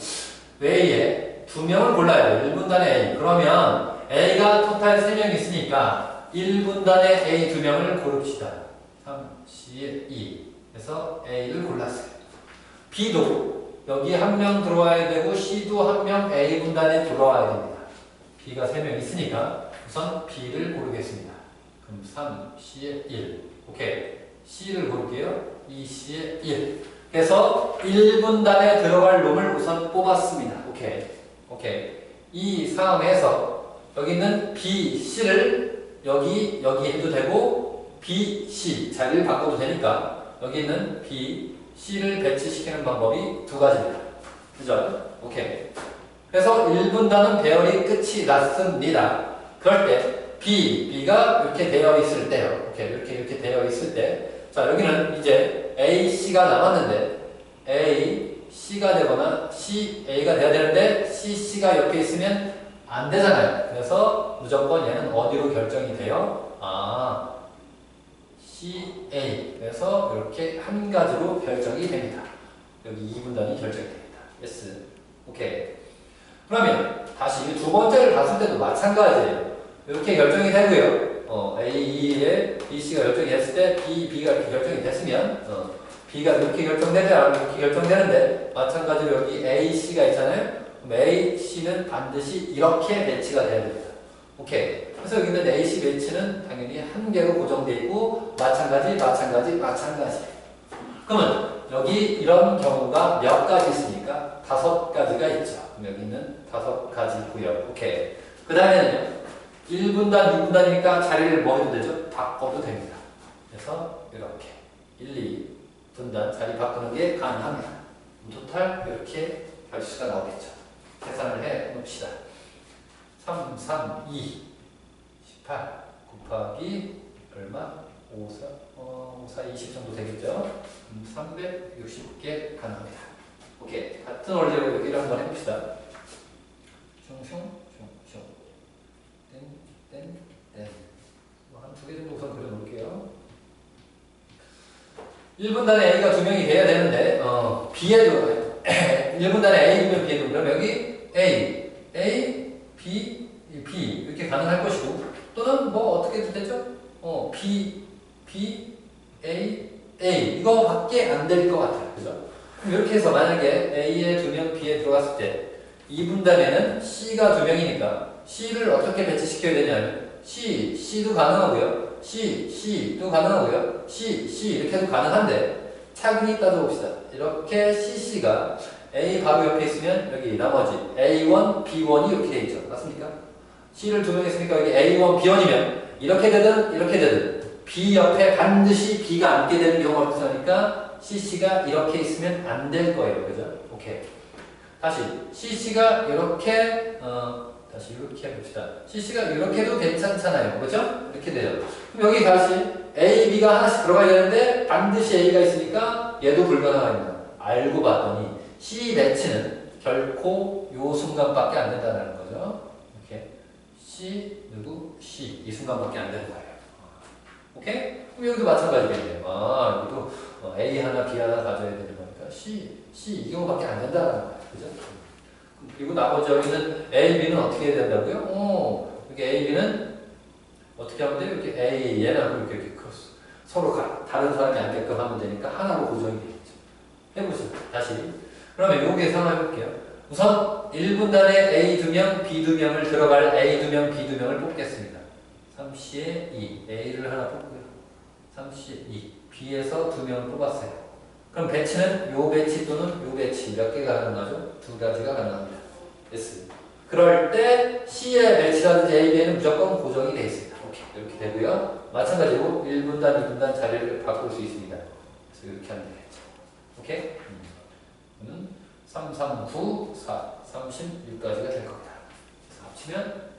A에 두 명을 골라야 돼요. 1분단의 A. 그러면 A가 토탈 3명 있으니까 1분단의 A 2명을 고릅시다. 3, 2. 그래서 A를 골랐어요. B도 여기 한 명 들어와야 되고 C도 한 명 A분단에 들어와야 됩니다. B가 3명 있으니까 우선 B를 고르겠습니다. 그럼 3, C에 1. 오케이. C를 고를게요. 2C에 1. 그래서 1분단에 들어갈 놈을 우선 뽑았습니다. 오케이. 이 상황에서 여기 있는 B, C를 여기 해도 되고 B, C 자리를 바꿔도 되니까 여기 있는 B, C를 배치시키는 방법이 두 가지입니다. 그죠? 오케이. 그래서 1분단은 배열이 끝이 났습니다. 그럴 때 B가 이렇게 되어 있을 때요. 오케이. 이렇게 되어 있을 때 자, 여기는 이제 A, C가 남았는데 A, C가 되거나 C, A가 돼야 되는데 C, C가 옆에 있으면 안 되잖아요. 그래서 무조건 얘는 어디로 결정이 돼요? C, A. 그래서 이렇게 한 가지로 결정이 됩니다. 여기 2분단이 결정이 됩니다. yes. 오케이. 그러면 다시 두 번째를 봤을 때도 마찬가지예요. 이렇게 결정이 되고요. A에 BC가 결정이 됐을 때 B가 이렇게 결정이 됐으면 B가 이렇게 결정되지 않으면 이렇게 결정되는데 마찬가지로 여기 A, C가 있잖아요. 그럼 A, C는 반드시 이렇게 매치가 돼야 됩니다. 오케이. 그래서 여기 있는 A, C 매치는 당연히 한 개로 고정되어 있고 마찬가지. 그러면 여기 이런 경우가 몇 가지 있으니까 5가지가 있죠. 그럼 여기 있는 5가지 구역. 오케이. 그 다음에는요. 1분단, 2분단이니까 자리를 뭐 해도 되죠? 바꿔도 됩니다. 그래서 이렇게 1, 2분단 자리 바꾸는 게 가능합니다. 토탈 이렇게 결수가 나오겠죠. 계산을 해 봅시다. 3, 2, 18 곱하기 얼마? 5, 4, 20 정도 되겠죠? 360개 가능합니다. 오케이. 같은 원리로 여기를 한번 해봅시다. 한 두 개 정도 우선 그려놓을게요. 1분단에 A가 2명이 돼야 되는데, B에도, 1분단에 A 2명 B에도, 그럼 여기 A, B, 이렇게 가능할 것이고, 또는 뭐 어떻게 해도 되죠? B, A. 이거 밖에 안 될 것 같아요. 그죠? 그럼 이렇게 해서 만약에 A에 2명, B에 들어갔을 때, 2분단에는 C가 2명이니까, C를 어떻게 배치시켜야 되냐면, C도 가능하고요. C도 가능하고요. C 이렇게 해도 가능한데 차근히 따져봅시다. 이렇게 CC가 A 바로 옆에 있으면 여기 나머지 A1, B1이 이렇게 돼 있죠. 맞습니까? C를 2명 있으니까 여기 A1, B1이면 이렇게 되든 B 옆에 반드시 B가 앉게 되는 경우가 없으니까 CC가 이렇게 있으면 안 될 거예요. 그죠? 오케이. 다시 CC가 이렇게 다시 이렇게 해봅시다. CC가 이렇게 해도 괜찮잖아요. 그렇죠? 이렇게 돼요. 그럼 여기 다시 A, B가 하나씩 들어가야 되는데 반드시 A가 있으니까 얘도 불가능합니다. 알고 봤더니 C 매치는 결코 요 순간밖에 안 된다는 거죠. 이렇게 C, C 이 순간밖에 안 되는 거예요. 오케이? 그럼 여기도 마찬가지겠네요. 여기도 A 하나, B 하나 가져야 되는 거니까 C 이 경우밖에 안 된다는 거예요. 그죠? 그리고 나머지 여기는 A, B는 어떻게 해야 된다고요? 여기 A, B는 어떻게 하면 돼요? 이렇게 A, 얘는 이렇게 서로 다른 사람이 안 되게끔 하면 되니까 하나로 고정이 되겠죠. 해보세요. 다시. 그러면 요 계산 해볼게요. 우선 1분단에 A 2명, B 2명을 들어갈 A 2명, B 2명을 뽑겠습니다. 3C에 2. A를 하나 뽑고요. 3C에 2. B에서 2명을 뽑았어요. 그럼 배치는 요 배치 또는 요 배치 몇 개가 가능하죠? 2가지가 가능합니다. yes. 그럴 때 C의 배치라든지 A, B에는 무조건 고정이 되어 있습니다. 오케이. 이렇게 되고요. 마찬가지로 1분단, 2분단 자리를 바꿀 수 있습니다. 그래서 이렇게 하면 되겠죠. 오케이? 그러면 3, 9, 4, 36까지가 될 겁니다. 그래서 합치면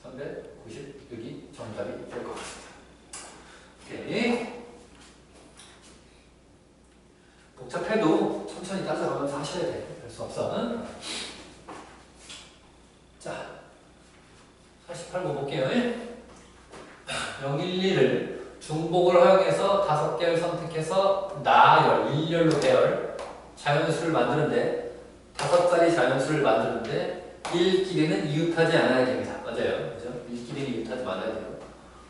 396이 정답이 될 것 같습니다. 오케이. 복잡해도 천천히 따져가면서 하셔야 돼. 별 수 없어. 자, 48번 볼게요. 011을 중복을 허용해서 5개를 선택해서 나열, 일렬로 배열, 자연수를 만드는데 5자리 자연수를 만드는데 1끼리는 이웃하지 않아야 됩니다. 맞아요. 그죠? 1끼리는 이웃하지 말아야 돼요.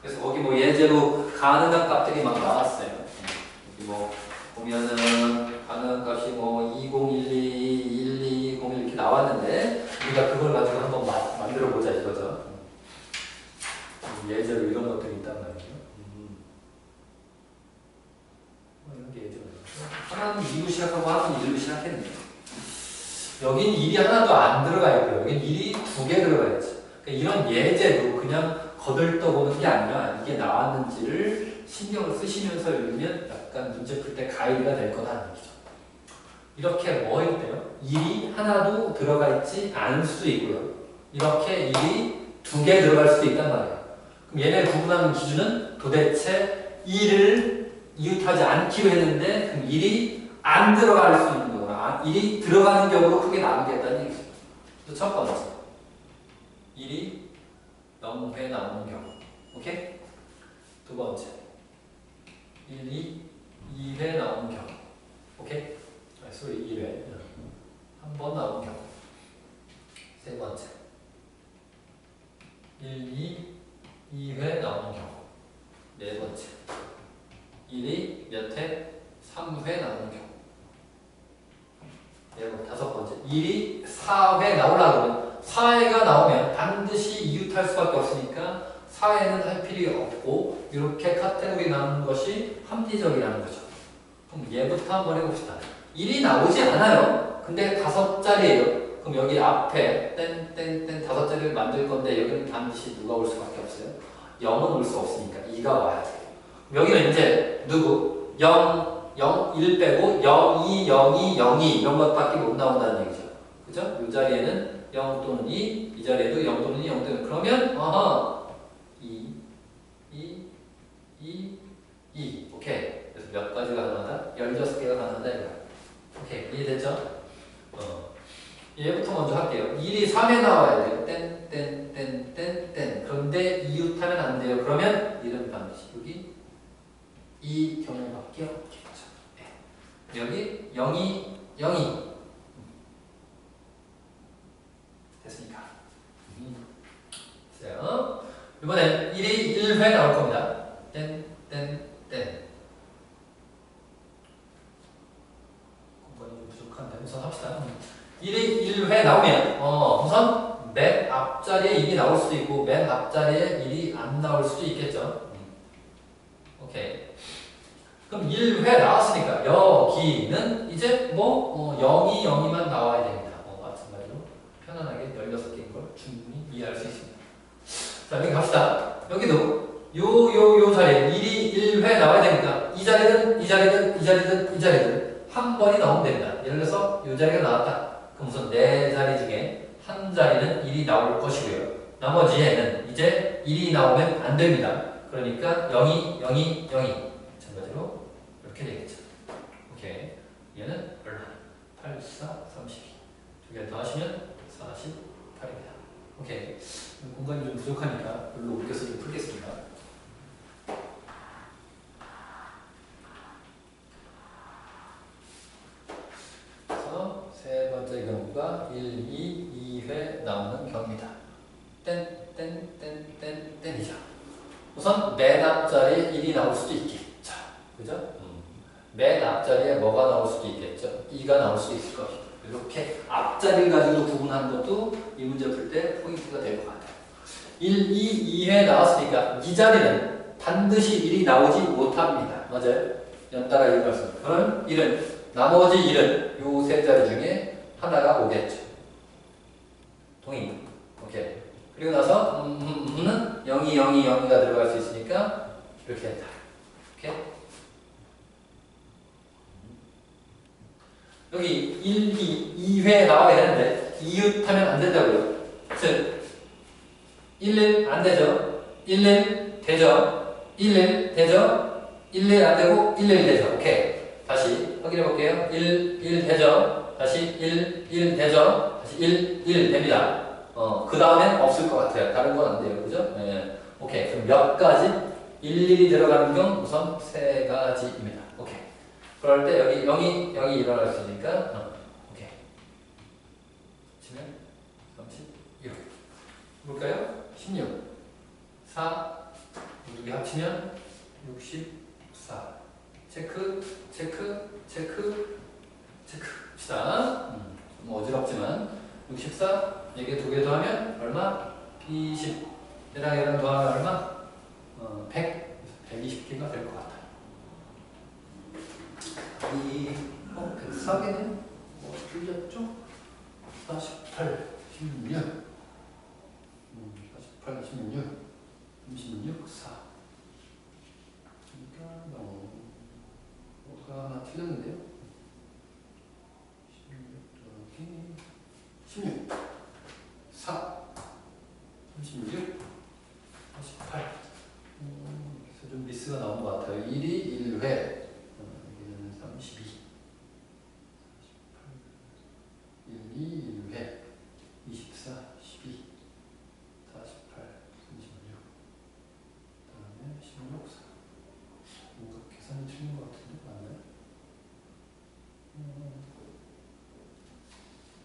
그래서 거기 뭐 예제로 가능한 값들이 막 나왔어요. 여기 뭐 보면은 가능한 값이 뭐 2012, 1201 이렇게 나왔는데 우리가 그걸 가지고 한번 만들어 보자 이거죠. 예제로 이런 것들이 있단 말이에요. 이런 게 예제로 하나는 2로 시작하고 하나는 1로 시작했네요. 여긴 1이 하나도 안 들어가 있고요. 여긴 1이 2개 들어가 있죠. 그러니까 이런 예제도 그냥 거들떠보는 게 아니라 이게 나왔는지를 신경을 쓰시면서 읽으면 약간 문제 풀 때 가이드가 될 거다는 얘기죠. 이렇게 뭐 있대요? 1이 하나도 들어가 있지 않을 수도 있고요. 이렇게 1이 2개 들어갈 수도 있단 말이에요. 그럼 얘네 구분하는 기준은 도대체 1을 이웃하지 않기로 했는데 그럼 1이 안 들어갈 수 있는 거구나. 1이 들어가는 격으로 크게 나누겠다는 얘기죠. 첫 번째 1이 0회 나오는 경우. 오케이? 두 번째 1이 2회 나오는 경우. 오케이? 소리 1회 한 번 나오는 경우. 세 번째 1, 2회 나오는 경우. 네 번째 1이 몇 회? 3회 나오는 경우. 네 번째, 다섯 번째 1이 4회 나오려고 하면 4회가 나오면 반드시 이웃할 수밖에 없으니까 4회는 할 필요 없고 이렇게 카테고리 나누는 것이 합리적이라는 거죠. 그럼 얘부터 한번 해봅시다. 1이 나오지 않아요. 근데 5자리예요. 그럼 여기 앞에 땡땡땡 5자리를 만들 건데 여기는 반드시 누가 올 수밖에 없어요? 0은 올 수 없으니까 2가 와야 돼요. 여기는 이제 누구? 0, 0, 1 빼고 0, 2, 0, 2, 0, 2 이런 것밖에 못 나온다는 얘기죠. 그죠? 이 자리에는 0 또는 2, 이 자리에도 0 또는 2, 0 또는 그러면 2, 2, 2, 2 오케이. 그래서 몇 가지가 가능하다? 16개가 가능하다 이거야. 오케이. 이해됐죠? 얘부터 먼저 할게요. 1이 3에 나와야 돼요. 땡땡땡땡땡. 그런데 이웃하면 안 돼요. 그러면 1은 반드시 여기 이 경우밖에 없겠죠. 네. 여기 0이 0이 됐으니까. 됐어요. 이번엔 1이 1회 나올 겁니다. 땡땡땡. 공간이 좀 부족한데 우선 합시다. 1이 1회 나오면 우선 맨 앞자리에 1이 나올 수도 있고 맨 앞자리에 1이 안 나올 수도 있겠죠. 오케이. 그럼 1회 나왔으니까 여기는 이제 뭐 0이 0이만 나와야 됩니다. 마찬가지로 편안하게 16개인 걸 충분히 이해할 수 있습니다. 자, 여기 갑시다. 여기도 요 자리에 1이 1회 나와야 되니까 이 자리든 이 자리든 이 자리든 이 자리든 한 번이 나오면 됩니다. 예를 들어서 이 자리가 나왔다. 그럼 우선 4자리 중에 한 자리는 1이 나올 것이고요. 나머지에는 이제 1이 나오면 안 됩니다. 그러니까 0이 0이 0이 마찬가지로 이렇게 되겠죠. 오케이. 얘는 얼마? 8, 4, 32. 두 개 더 하시면 48입니다. 오케이. 공간이 좀 부족하니까 별로 옮겨서 좀 풀겠습니다. 그래서 세 번째 경우가 1, 2, 2회 나오는 경우입니다. 땡땡땡땡땡이죠. 우선 맨 앞자리에 1이 나올 수도 있겠죠. 그죠? 맨 앞자리에 뭐가 나올 수도 있겠죠. 2가 나올 수도 있을 것이다. 이렇게 앞자리를 가지고 구분하는 것도 이 문제 풀 때 포인트가 될 것 같아요. 1, 2, 2회 나왔으니까 이 자리는 반드시 1이 나오지 못합니다. 맞아요? 연달아 읽었습니다. 그럼 1은 나머지 1은 요 세 자리 중에 하나가 오겠죠. 동의? 오케이. 그리고 나서 는 0이 0이 0이가 들어갈 수 있으니까 이렇게 된다. 오케이? 여기 1, 2, 2회 나와야 되는데 이웃하면 안 된다고요. 즉 1, 1 안 되죠. 1, 1 되죠. 1, 1 되죠. 1, 1 안 되고 1, 1 되죠. 오케이. 다시 확인해 볼게요. 1, 1 되죠. 다시 1, 1 되죠. 다시 1, 1 됩니다. 그 다음엔 없을 것 같아요. 다른 건 안 돼요. 그죠? 네. 오케이. 그럼 몇 가지? 일일이 들어가는 경우 우선 세 가지입니다. 오케이. 그럴 때 여기 0이 일어날 수 있으니까 오케이. 치면 36. 볼까요? 16. 4. 두 개 합치면 64. 체크, 체크, 체크, 체크. 합시다. 좀 어지럽지만 64. 이게 두 개 더하면 얼마? 20. 얘랑 더하면 얼마? 100. 120개가 될 것 같아요. 104개는 뭐 틀렸죠? 48, 16. 48, 16, 36, 4. 그러니까 뭐가 하나 틀렸는데요? 16, 4, 36, 48. 그래서 좀 미스가 나온 것 같아요. 1이 1회, 여기는 32, 48, 1, 2, 1회, 24, 12, 48, 36, 그다음에 16, 4. 뭔가 계산이 틀린 것 같은데 맞나요?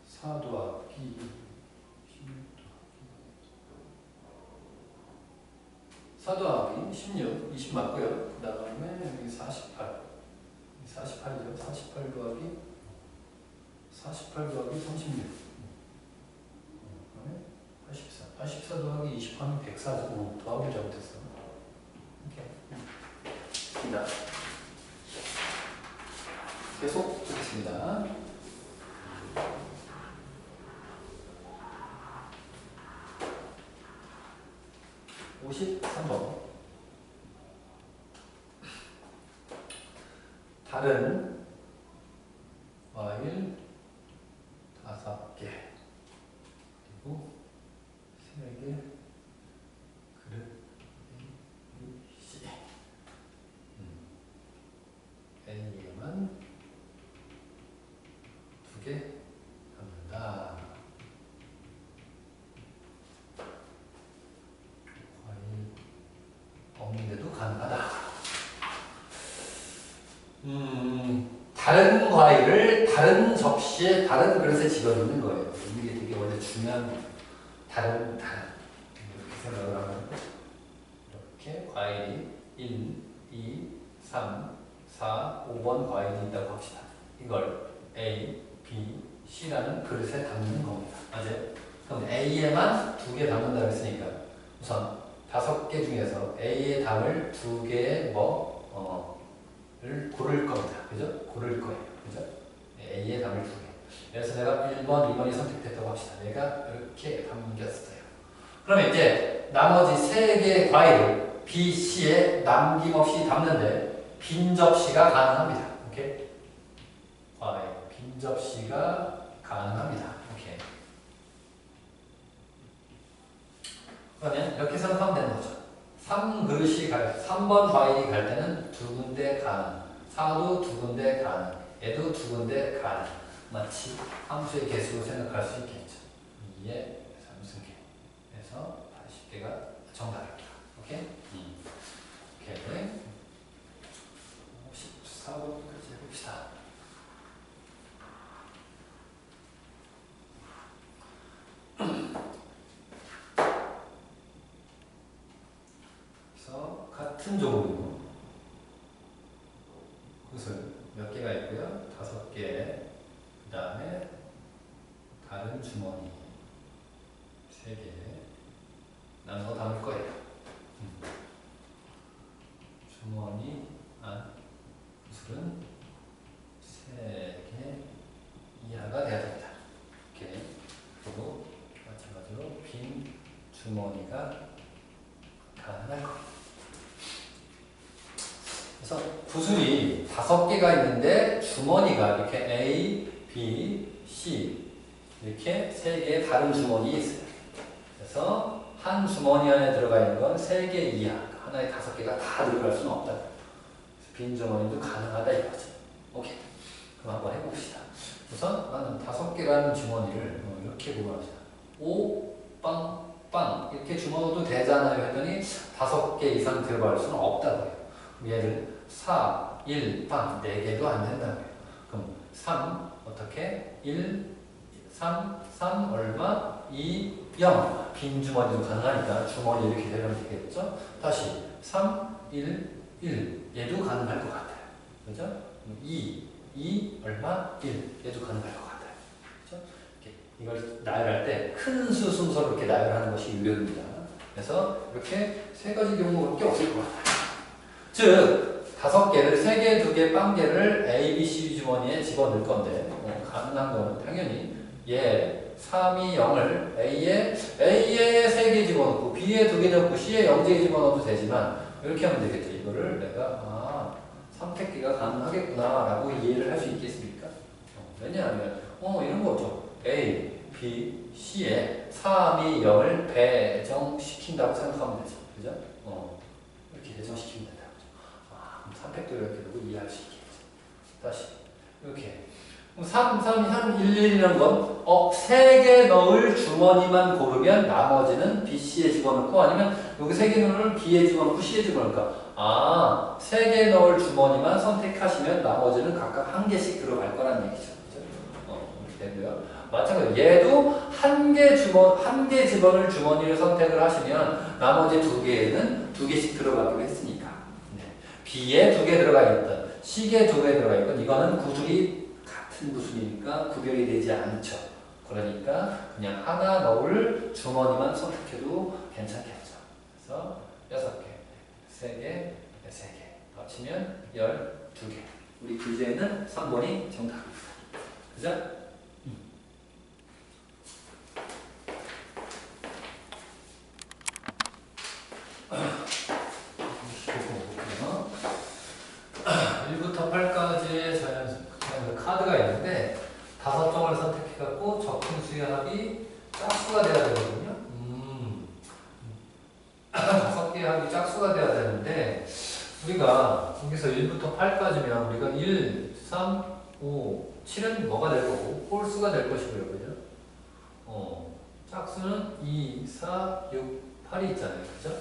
4 더하기 4 더하기 16, 20 맞고요. 그 다음에 여기 48. 48이죠. 48 더하기 36. 그 다음에 84. 84 더하기 20 하면 104죠. 더하기 잘못했어. 이렇게. 입니다. 계속 하겠습니다. 53번. 다른 과일 5개 그리고 3개 그릇 A, C. A에만 2개 담는다. 과일 없는데도 가능하다. 다른 과일을 다른 접시에 다른 그릇에 집어넣는 거예요. 이게 되게 원래 중요한 다른 이렇게 생각을 하면 이렇게 과일이 1, 2, 3, 4, 5번 과일이 있다고 합시다. 이걸 A, B, C라는 그릇에 담는 겁니다. 맞아요? 그럼 A에만 2개 담는다고 했으니까 우선 5개 중에서 A에 담을 2개의 를 고를 겁니다. 그죠? 고를 거예요. 그죠? A에 담을 2개. 그래서 내가 1번, 2번이 선택됐다고 합시다. 내가 이렇게 담겼어요. 그러면 이제 나머지 3개의 과일을 B, C에 남김없이 담는데 빈 접시가 가능합니다. 오케이? 과일, 빈 접시가 가능합니다. 오케이. 그러면 이렇게 생각하면 되는 거죠. 3번 과일이 갈 때는 2군데 가능. 4도 2군데 가능. 얘도 2군데 가능. 마치 함수의 개수로 생각할 수 있겠죠. 2의 3승계. 그래서 80개가 정답입니다. 오케이? 오케이. 14번까지 해봅시다. 그래서 같은 종류 구슬 몇 개가 있고요. 5개. 그 다음에 다른 주머니 3개 나눠 담을 거예요. 주머니 안 구슬은 3개 이하가 돼야 됩니다. 이렇게. 그리고 마찬가지로 빈 주머니가 가능할 거예요. 그래서 구슬이 5개가 있는데 주머니가 이렇게 A, B, C 이렇게 3개의 다른 주머니 있어요. 그래서 한 주머니 안에 들어가 있는 건 3개 이하, 하나에 5개가 다 들어갈 수는 없다. 빈 주머니도 가능하다 이거죠. 오케이. 그럼 한번 해봅시다. 우선 나는 5개라는 주머니를 이렇게 구분합시다. 5, 빵, 빵 이렇게 집어넣어도 되잖아요 했더니 5개 이상 들어갈 수는 없다고요. 얘를 4, 1, 빵 4개도 안 된다고요. 그럼 3 어떻게? 1, 3, 3 얼마? 2, 0 빈 주머니도 가능하니까 주머니 이렇게 되면 되겠죠? 다시 3, 1, 1 얘도 가능할 것 같아요. 그죠? 2 얼마? 1 얘도 가능할 것 같아요. 그죠? 이걸 나열할 때 큰 수 순서로 이렇게 나열하는 것이 유료입니다. 그래서 이렇게 3가지 경우밖에 없을 것 같아요. 즉 5개를 3개, 2개, 빵개를 A, B, C 주머니에 집어넣을 건데 가능한 거는 당연히 얘 3, 2, 0을 A에 3개 집어넣고 B에 2개 넣고 C에 0개 집어넣어도 되지만 이렇게 하면 되겠죠. 이거를 내가 선택기가 가능하겠구나 라고 이해를 할 수 있겠습니까? 왜냐하면 이런 거죠. A, B, C에 3, 2, 0을 배정시킨다고 생각하면 되죠. 그죠? 이렇게 배정시키면 된다고. 그럼 선택도 이렇게 두고 이해할 수 있겠죠. 다시 이렇게 3, 3, 3, 1, 1이라는 건 3개 넣을 주머니만 고르면 나머지는 B, C에 집어넣고 아니면 여기 3개 넣을 B에 집어넣고 C에 집어넣을까? 3개 넣을 주머니만 선택하시면 나머지는 각각 1개씩 들어갈 거라는 얘기죠. 그죠? 이렇게 되고요. 마찬가지로 얘도 한 개 집어넣을 주머니를 선택을 하시면 나머지 2개에는 2개씩 들어가기로 했으니까. B에 2개 들어가 있던 C에 2개 들어가 있건 이거는 구둘이 같은 구순이니까 구별이 되지 않죠. 그러니까 그냥 하나 넣을 주머니만 선택해도 괜찮겠죠. 그래서 6개, 3개, 3개 합치면 12개. 우리 교재에는 3번이 정답입니다. 그죠? 볼게요. 1부터 8까지의 카드가 있는데 5점을 선택해갖고 적힌 수의 합이 짝수가 돼야 되거든요. 5개의 합이 짝수가 돼야 되는데 우리가 여기서 1부터 8까지면 우리가 1, 3, 5, 7은 뭐가 될 거고 홀수가 될 것이고요. 그죠? 짝수는 2, 4, 6, 8이 있잖아요. 그죠?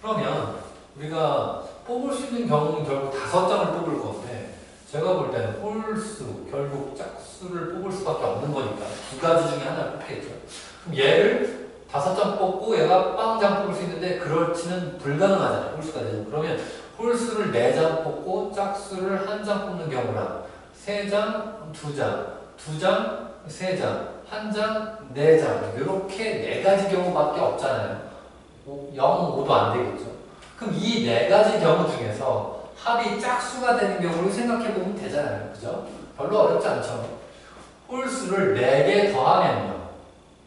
그러면 우리가 뽑을 수 있는 경우는 결국 5장을 뽑을 건데 제가 볼 때는 홀수, 결국 짝수를 뽑을 수밖에 없는 거니까 2가지 중에 하나를 뽑겠죠. 그럼 얘를 5장 뽑고 얘가 빵장 뽑을 수 있는데 그렇지는 불가능하잖아요. 홀수가 되죠. 그러면 홀수를 4장 뽑고 짝수를 1장 뽑는 경우랑 3장, 2장, 2장, 3장, 1장, 4장 이렇게 4가지 경우밖에 없잖아요. 0, 5도 안 되겠죠. 그럼 이 4가지 경우 중에서 합이 짝수가 되는 경우를 생각해보면 되잖아요. 그죠? 별로 어렵지 않죠. 홀수를 4개 더하면요.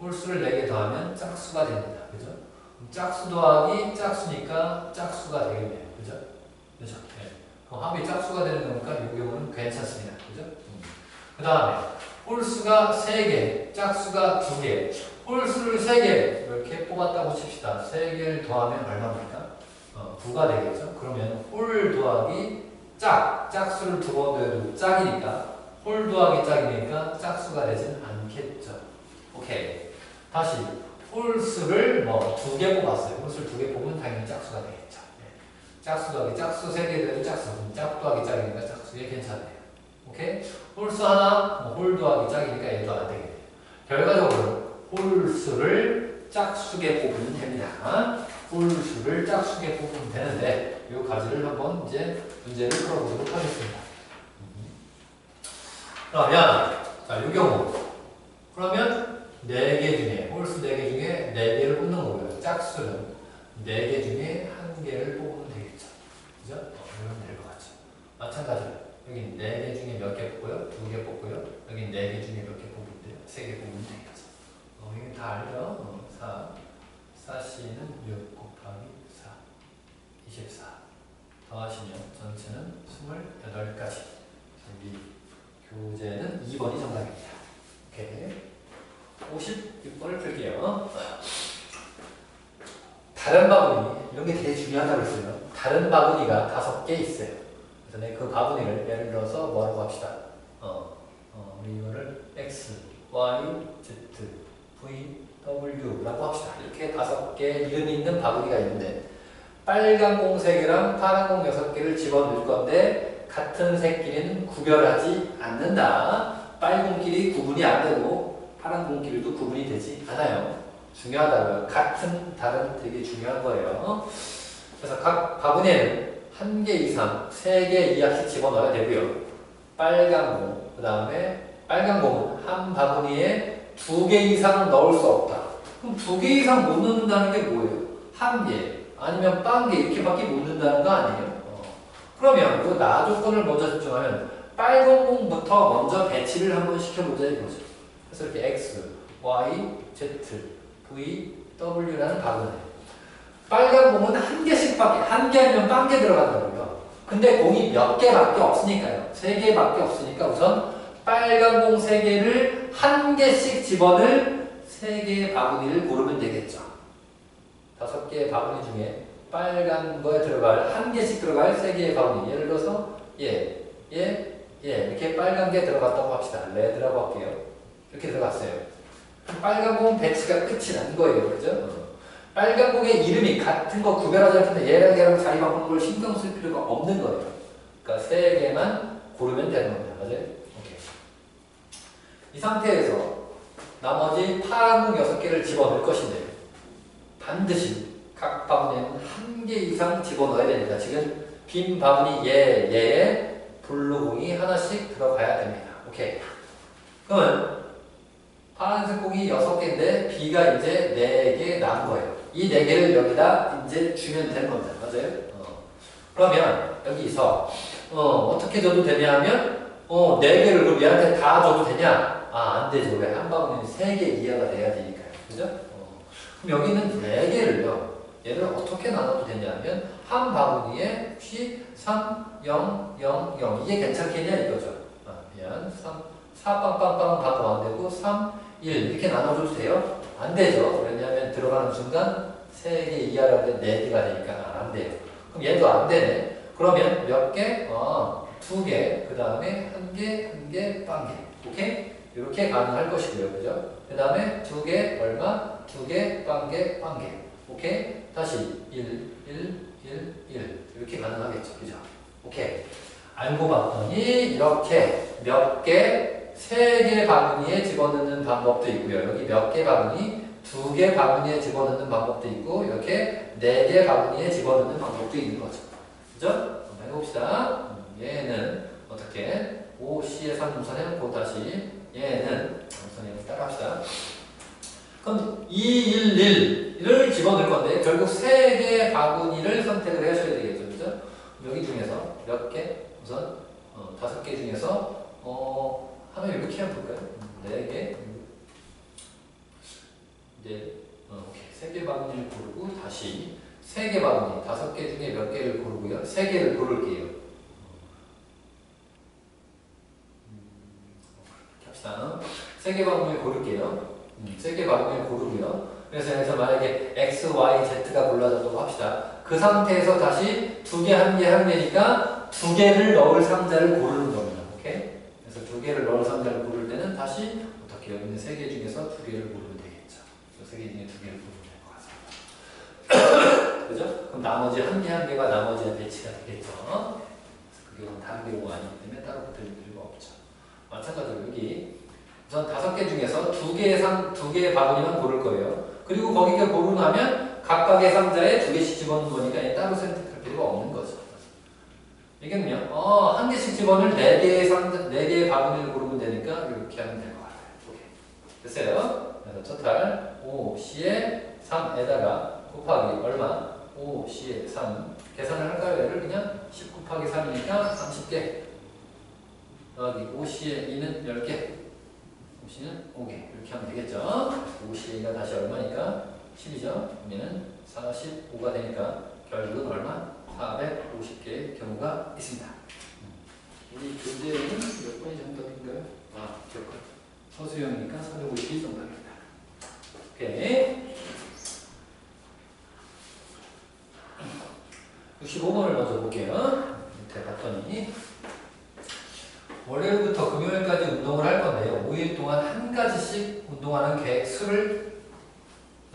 홀수를 4개 더하면 짝수가 됩니다. 그죠? 짝수 더하기 짝수니까 짝수가 되겠네요. 그죠? 그죠? 네. 그럼 합이 짝수가 되는 거니까 이 경우는 괜찮습니다. 그죠? 그 다음에 홀수가 3개, 짝수가 2개. 홀수를 3개 이렇게 뽑았다고 칩시다. 3개를 더하면 얼마입니까? 9가 되겠죠? 그러면 홀 더하기 짝수를 2번 더해도 짝이니까 홀 더하기 짝이니까 짝수가 되지는 않겠죠. 오케이. 다시 홀수를 2개 뽑았어요. 홀수를 2개 뽑으면 당연히 짝수가 되겠죠. 짝수 더하기 짝수 3개 더해도 짝수. 짝 더하기 짝이니까 짝수. 얘 괜찮아요. 오케이? 홀수 하나, 홀 더하기 짝이니까 얘도 안 되겠네요. 결과적으로 홀수를 짝수게 뽑으면 됩니다. 홀수를 짝수게 뽑으면 되는데 이 가지를 한번 이제 문제를 풀어보도록 하겠습니다. 그러면 이 경우 그러면 4개 중에 홀수 4개 중에 4개를 뽑는 거고요. 짝수는 4개 중에 1개를 뽑으면 되겠죠. 그죠? 이러면 될 것 같죠. 마찬가지로 여기 4개 중에 몇 개 뽑고요? 2개 뽑고요. 여기 4개 중에 몇 개 뽑으면 돼요? 3개 뽑으면 되겠죠. 이게 다 알죠? 4C는 6 곱하기 4 24 더하시면 전체는 28가지. 우리 교재는 2번이 정답입니다. 오케이. 56번을 풀게요. 다른 바구니, 이런 게 되게 중요하다고 했어요. 다른 바구니가 5개 있어요. 그래서 그 바구니를 예를 들어서 뭐라고 합시다. 우리 이거를 X, Y, Z, V, W라고 합시다. 이렇게 5개 이름 있는 바구니가 있는데 빨간 공 3개랑 파란 공 6개를 집어넣을 건데 같은 색끼리는 구별하지 않는다. 빨간 공끼리 구분이 안 되고 파란 공끼리도 구분이 되지 않아요. 중요하다고요. 같은, 다른 되게 중요한 거예요. 그래서 각 바구니에는 1개 이상, 3개 이하씩 집어넣어야 되고요. 빨간 공, 그 다음에 빨간 공은 한 바구니에 2개 이상 넣을 수 없다. 그럼 2개 이상 못 넣는다는 게 뭐예요? 1개, 아니면 1개 이렇게밖에 못 넣는다는 거 아니에요? 그러면 그 나 조건을 먼저 집중하면 빨간 공부터 먼저 배치를 한번 시켜보자 이거죠. 그래서 이렇게 X, Y, Z, V, W라는 바구니. 빨간 공은 1개씩밖에, 1개 아니면 1개 들어간다고요. 근데 공이 몇 개밖에 없으니까요. 3개밖에 없으니까 우선 빨간 공 3개를 1개씩 집어넣을 3개의 바구니를 고르면 되겠죠. 5개의 바구니 중에 빨간 거에 들어갈 1개씩 들어갈 3개의 바구니. 예를 들어서 이렇게 빨간 게 들어갔다고 합시다. 레드라고 할게요. 이렇게 들어갔어요. 빨간 공 배치가 끝이 난 거예요. 그죠? 빨간 공의 이름이 같은 거 구별하지 않는데 얘랑 자리 바꾸는 걸 신경 쓸 필요가 없는 거예요. 그러니까 3개만 고르면 되는 겁니다. 맞아요? 오케이. 이 상태에서 나머지 파란 공 6개를 집어넣을 것인데 반드시 각 바구니에는 1개 이상 집어넣어야 됩니다. 지금 빈 바구니 얘에 블루 공이 하나씩 들어가야 됩니다. 오케이. 그러면 파란색 공이 6개인데 B가 이제 4개 남은 거예요. 이 4개를 여기다 이제 주면 되는 겁니다. 맞아요? 그러면 여기서 어떻게 줘도 되냐 하면 4개를 그럼 얘한테 다 줘도 되냐? 안 되죠. 왜? 한 바구니는 3개 이하가 돼야 되니까요. 그죠? 그럼 여기는 4개를요. 얘를 어떻게 나눠도 되냐면 한 바구니에 혹시 3, 0, 0, 0 이게 괜찮겠냐 이거죠. 미안. 4 빵빵빵 봐도 안 되고 3, 1 이렇게 나눠줘도 돼요? 안 되죠. 왜냐하면 들어가는 순간 3개 이하라고 해 4개가 되니까 안 돼요. 그럼 얘도 안 되네. 그러면 몇 개? 2개. 그 다음에 1개, 1개. 오케이? 이렇게 가능할 것이고요. 그죠? 그 다음에 2개 얼마? 2개, 1개. 오케이? 다시 1 이렇게 가능하겠죠. 그죠? 오케이. 알고 봤더니 이렇게 몇 개, 3개 바구니에 집어넣는 방법도 있고요. 여기 몇 개 바구니, 2개 바구니에 집어넣는 방법도 있고 이렇게 4개 바구니에 집어넣는 방법도 있는 거죠. 그죠? 한번 해봅시다. 얘는 어떻게? OC의 3분선 해놓고 다시 얘는 선생님 따라합시다. 그럼 2, 1, 1을 집어넣을 건데 결국 3개 바구니를 선택을 하셔야 되겠죠. 그죠? 여기 중에서 몇 개? 우선 5개 중에서 하면 이렇게 하면 볼까요? 4개 오케이. 3개 바구니를 고르고 다시 3개 바구니 5개 중에 몇 개를 고르고요. 3개를 고를게요. 이렇게 합시다. 3개 바구니를 고를게요. 3개 바구니를 고르고요. 그래서 여기서 만약에 X, Y, Z가 골라졌다고 합시다. 그 상태에서 다시 2개, 1개, 1개니까 2개를 넣을 상자를 고르는 겁니다. 오케이? 그래서 2개를 넣을 상자를 고를 때는 다시 어떻게 여기 있는 3개 중에서 2개를 고르면 되겠죠. 3개 중에 2개를 고르면 될 것 같습니다. 그죠? 그럼 나머지 1개가 나머지에 배치가 되겠죠. 그게 다른 경우가 아니기 때문에 따로 붙을 필요가 없죠. 마찬가지로 여기 우선 5개 중에서 2개의 바구니만 고를 거예요. 그리고 거기가 고르고 나면 각각의 상자에 2개씩 집어넣는 거니까 따로 선택할 필요가 없는 거죠. 이게는요, 1개씩 집어넣을 4개의 바구니를 고르면 되니까 이렇게 하면 될 것 같아요. 오케이. 됐어요? 그래서 토탈 5C에 3에다가 곱하기 얼마? 5C에 3 계산을 할까요? 얘를 그냥 10 곱하기 3이니까 30개 더하기 5C에 2는 10개 5C는 5개 이렇게 하면 되겠죠. 5C가 다시 얼마니까 10이죠. 얘는 45가 되니까 결국은 얼마? 450개의 경우가 있습니다. 우리 교재에는 몇 번이 정답인가요? 기억할 서술형이니까 450이 정답입니다. 오케이. 65번을 먼저 볼게요. 밑에 봤더니 월요일부터 금요일까지 운동을 할 건데요. 5일 동안 한 가지씩 운동하는 계획 수를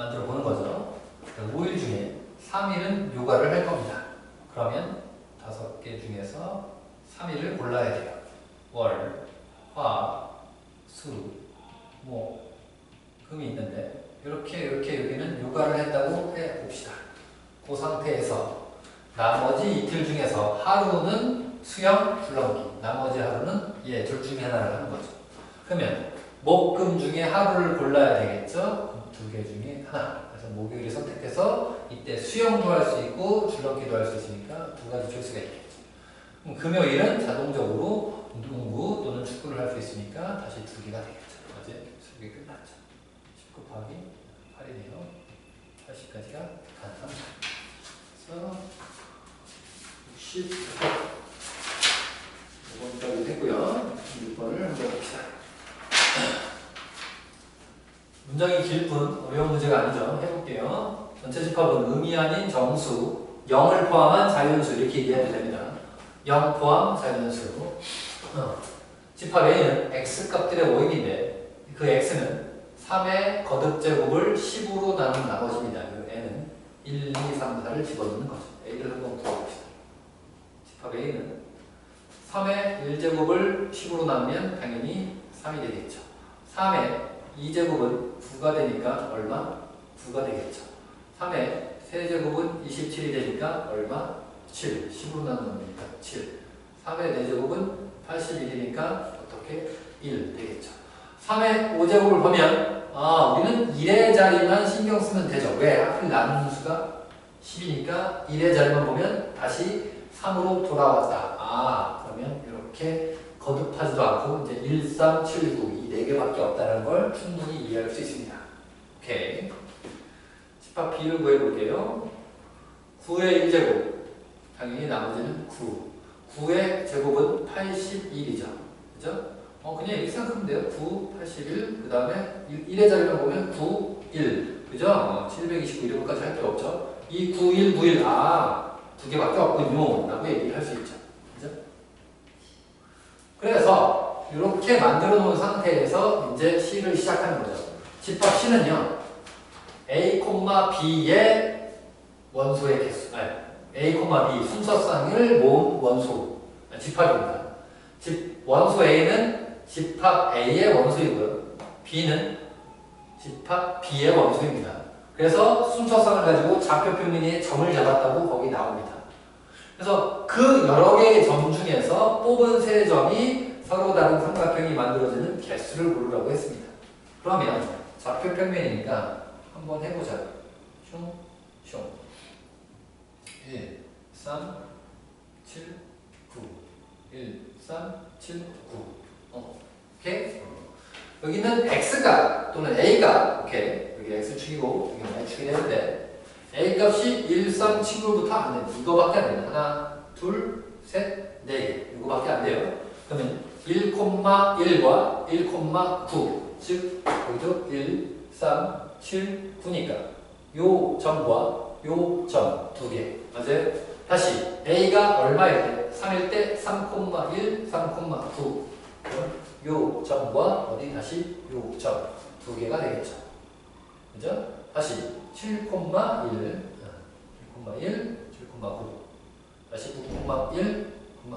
만들어 보는 거죠. 5일 중에 3일은 요가를 할 겁니다. 그러면 5개 중에서 3일을 골라야 돼요. 월, 화, 수, 목, 금이 있는데 이렇게 여기는 요가를 했다고 해봅시다. 그 상태에서 나머지 이틀 중에서 하루는 수영, 줄넘기, 나머지 하루는 둘 중에 하나를 하는 거죠. 그러면 목, 금 중에 하루를 골라야 되겠죠? 2개 중에 하나. 그래서 목요일에 선택해서 이때 수영도 할 수 있고 줄넘기도 할 수 있으니까 2가지 초이스가 있겠죠. 그럼 금요일은 자동적으로 농구 또는 축구를 할 수 있으니까 다시 2개가 되겠죠. 어제 수업이 끝났죠. 10 곱하기 8이네요. 80까지가 가능합니다. 그래서 60 5번까지 됐고요. 6번을 한번 봅시다. 문장이 길 뿐 어려운 문제가 아니죠. 해볼게요. 전체 집합은 음이 아닌 정수, 0을 포함한 자연수 이렇게 얘기해도 됩니다. 0 포함 자연수. 집합 A는 X값들의 모임인데 그 X는 3의 거듭제곱을 10으로 나눈 나머지입니다. N은 1, 2, 3, 4를 집어넣는 거죠. A를 한번 구해봅시다. 집합 A는 3의 1제곱을 10으로 나누면 당연히 3이 되겠죠. 3의 2제곱은 9가 되니까 얼마? 9가 되겠죠. 3의 3제곱은 27이 되니까 얼마? 7. 10으로 나누니까 7. 3의 4제곱은 81이니까 어떻게? 1 되겠죠. 3의 5제곱을 보면 우리는 1의 자리만 신경 쓰면 되죠. 왜? 하필 나누는 수가 10이니까 1의 자리만 보면 다시 3으로 돌아왔다. 그러면 이렇게 거듭하지도 않고 이제 1, 3, 7, 9 이 4개밖에 없다는 걸 충분히 이해할 수 있습니다. 오케이. 집합 B를 구해볼게요. 9의 1제곱 당연히 나머지는 9. 9의 제곱은 81이죠. 그죠? 그냥 이렇게 생각하면 돼요. 9, 81, 그 다음에 1의 자리만 보면 9, 1. 그죠? 729 이런 것까지 할 필요 없죠. 2, 9, 1, 9, 1. 2개밖에 없군요. 라고 얘기를 할 수 있죠. 그죠? 그래서 이렇게 만들어 놓은 상태에서 이제 C를 시작하는 거죠. 집합 C는요. A, B의 원소의 개수. A, B 순서쌍을 모은 원소. 집합입니다. 원소 A는 집합 A의 원소이고요. B는 집합 B의 원소입니다. 그래서 순서쌍을 가지고 좌표 평면에 점을 잡았다고 거기 나옵니다. 그래서 그 여러 개의 점 중에서 뽑은 세 점이 서로 다른 삼각형이 만들어지는 개수를 고르라고 했습니다. 그러면 좌표 평면이니까 한번 해보자요. 슝 1, 3, 7, 9 1, 3, 7, 9 오케이? 여기는 X값 또는 A값 오케이? 여기 X축이고 여기 Y축이 되는데 A값이 1, 3, 친구부터 안 돼. 이거밖에 안 돼요. 하나, 둘, 셋, 네 개. 이거밖에 안 돼요. 그러면 1,1과 1,9 즉 여기도 1, 3, 7, 9니까 요 점과 요 점 두 개. 맞아요? 다시 A가 얼마일 때? 3일 때 3,1, 3,9 요 점과 어디 다시 요 점 두 개가 되겠죠. 그죠? 다시 7,1, 7,1, 7,9 다시 9,1, 9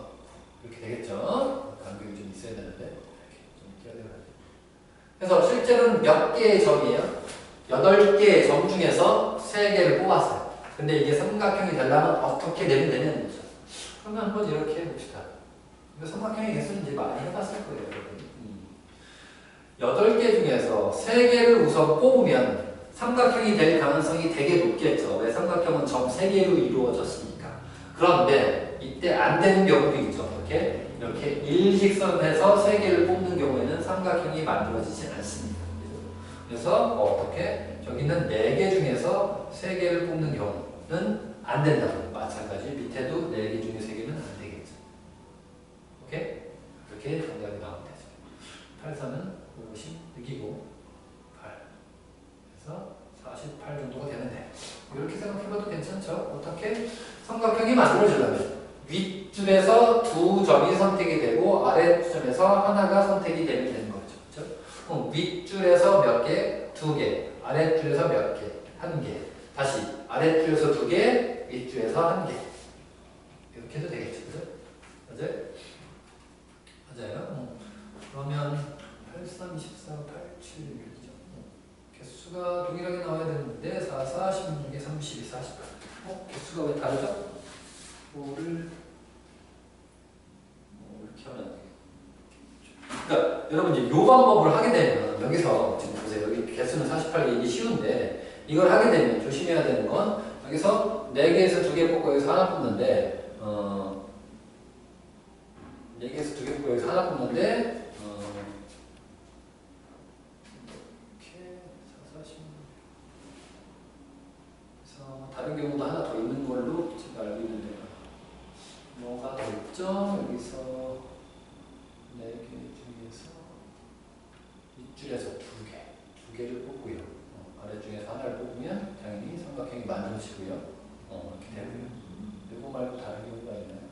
이렇게 되겠죠. 간격이 좀 있어야 되는데 이렇게 좀 띄어내야 돼요. 그래서 실제로는 몇 개의 점이에요? 8개의 점 중에서 3개를 뽑았어요. 근데 이게 삼각형이 되려면 어떻게 되면 되냐는 거죠. 그러면 한번 이렇게 해봅시다. 이거 삼각형의 개수는 이제 많이 해봤을 거예요, 여러분. 8개 중에서 3개를 우선 뽑으면 삼각형이 될 가능성이 되게 높겠죠. 왜? 삼각형은 점 3개로 이루어졌으니까. 그런데 이때 안 되는 경우도 있죠. 이렇게 일직선에서 3개를 뽑는 경우에는 삼각형이 만들어지지 않습니다. 그래서 어떻게? 저기는 4개 중에서 3개를 뽑는 경우는 안 된다. 마찬가지 밑에도 4개 중에 3개는 안 되겠죠. 오케이? 이렇게 정답이 나오면 되죠. 84는 50 느끼고 8. 그래서 48 정도가 되는데 이렇게 생각해봐도 괜찮죠? 어떻게? 삼각형이 만들어지려면 윗줄에서 2점이 선택이 되고 아랫줄에서 하나가 선택이 되면 되는 거죠. 그렇죠? 그럼 윗줄에서 몇 개? 2개. 아랫줄에서 몇 개? 한 개. 다시 아랫줄에서 2개, 윗줄에서 1개. 이렇게 해도 되겠죠. 그죠? 맞아요? 맞아요. 그러면 8, 3, 24, 8, 7, 개수가 동일하게 나와야 되는데 4, 4, 16에 32, 48. 개수가 왜 다르죠? 뭐를 이렇게 하면 안 되겠죠. 그러니까 여러분 이제 요 방법을 하게 되면 여기서 지금 보세요. 여기 개수는 48개 이게 쉬운데 이걸 하게 되면 조심해야 되는 건 여기서 4개에서 2개 뽑고 여기서 하나 뽑는데 4개에서 2개 뽑고 여기서 하나 뽑는데 다른 경우도 하나 더 있는 걸로 제가 알고 있는데 뭐가 더 있죠? 여기서 4개 중에서 윗줄에서 2개를 뽑고요. 아래중에서 하나를 뽑으면 당연히 삼각형이 만들어지고요. 이렇게 되고요. 이거 말고 다른 경우가 있나요?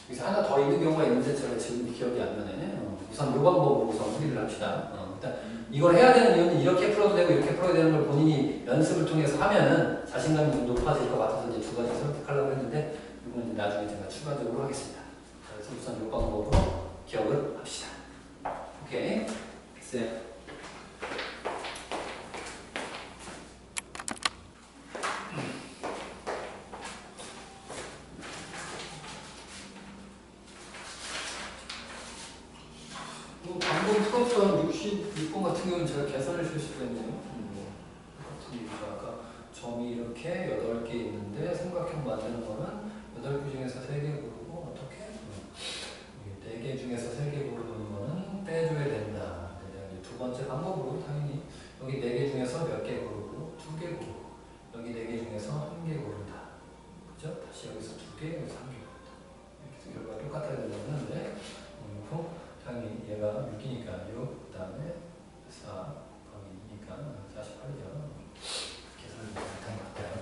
여기서 하나 더 있는 경우가 있는데 제가 지금 기억이 안 나네. 우선 이 방법으로 우선 풀이를 합시다. 일단 이걸 해야 되는 이유는 이렇게 풀어도 되고 이렇게 풀어야 되는 걸 본인이 연습을 통해서 하면은 자신감이 좀 높아질 것 같아서 이제 2가지 선택하려고 했는데 이건 이제 나중에 제가 추가적으로 하겠습니다. 그래서 우선 이 방법으로 기억을 합시다. 오케이. 엑셀. 방금 풀었던 66번 같은 경우는 제가 계산을 실수했네요. 같은 이유가 아까 점이 이렇게 8개 있는데 삼각형 만드는 거는 8개 중에서 3개 고르고 어떻게? 4개 중에서 3개 고르는 거는 빼줘야 된다. 두 번째 방법으로 당연히 여기 4개 중에서 몇 개 고르고 2개 고르고 여기 4개 중에서 1개 고른다. 그죠? 다시 여기서 2개, 여기서 1개 고른다. 이렇게 해서 결과가 똑같아야 되는데 당연히 얘가 6이니까 6, 그 다음에 4, 거기 2니까 48이죠. 계산을 못한 것 같아요.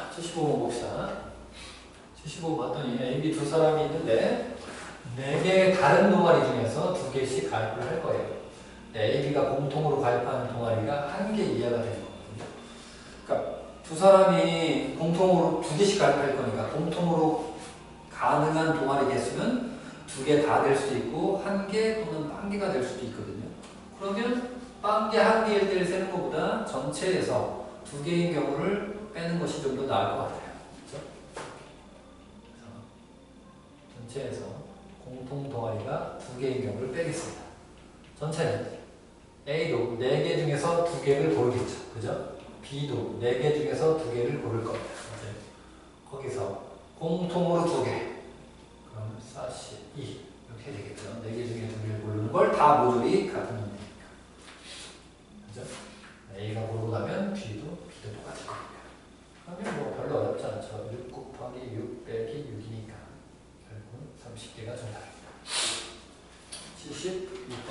75번 봅시다. 75번 봤더니 A, B 두 사람이 있는데 4개의 다른 동아리 중에서 2개씩 가입을 할 거예요. A, B가 공통으로 가입하는 동아리가 1개 이하가 되는 거거든요. 그러니까 두 사람이 공통으로 2개씩 가입할 거니까 공통으로 가능한 동아리 개수는 2개 다 될 수도 있고 1개 또는 1개가 될 수도 있거든요. 그러면 1개, 1개일 때를 세는 것보다 전체에서 2개의 경우를 빼는 것이 좀 더 나을 것 같아요. 그렇죠? 전체에서 공통 동아리가 2개의 경우를 빼겠습니다. 전체는 A도 4개 중에서 2개를 고르겠죠. 그죠? B도 4개 중에서 2개를 고를 겁니다. 거기서 공통으로 2개. 그럼 42 이렇게 되겠죠. 4개 중에 2개를 고르는 걸 다 모조리 같은 놈이니까. 그죠? A가 고르고 나면 B도 똑같을 겁니다. 그러면 뭐 별로 어렵지 않죠. 6 곱하기 6 빼기 6이니까 결국은 30개가 정답입니다. 76번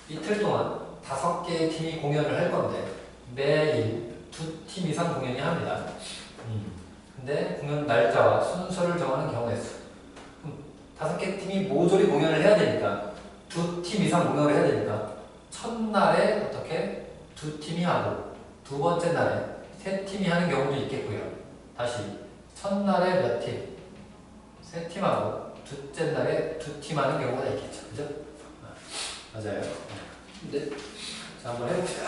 이틀 동안 5개의 팀이 공연을 할 건데 매일 2팀 이상 공연이 합니다. 근데 공연 날짜와 순서를 정하는 경우의 수. 5개 팀이 모조리 공연을 해야 되니까 2팀 이상 공연을 해야 되니까 첫날에 어떻게 2팀이 하고 두 번째 날에 3팀이 하는 경우도 있겠고요. 다시 첫날에 몇 팀? 3팀 하고 둘째 날에 2팀 하는 경우가 있겠죠. 그죠? 맞아요. 네. 자, 한번 해봅시다.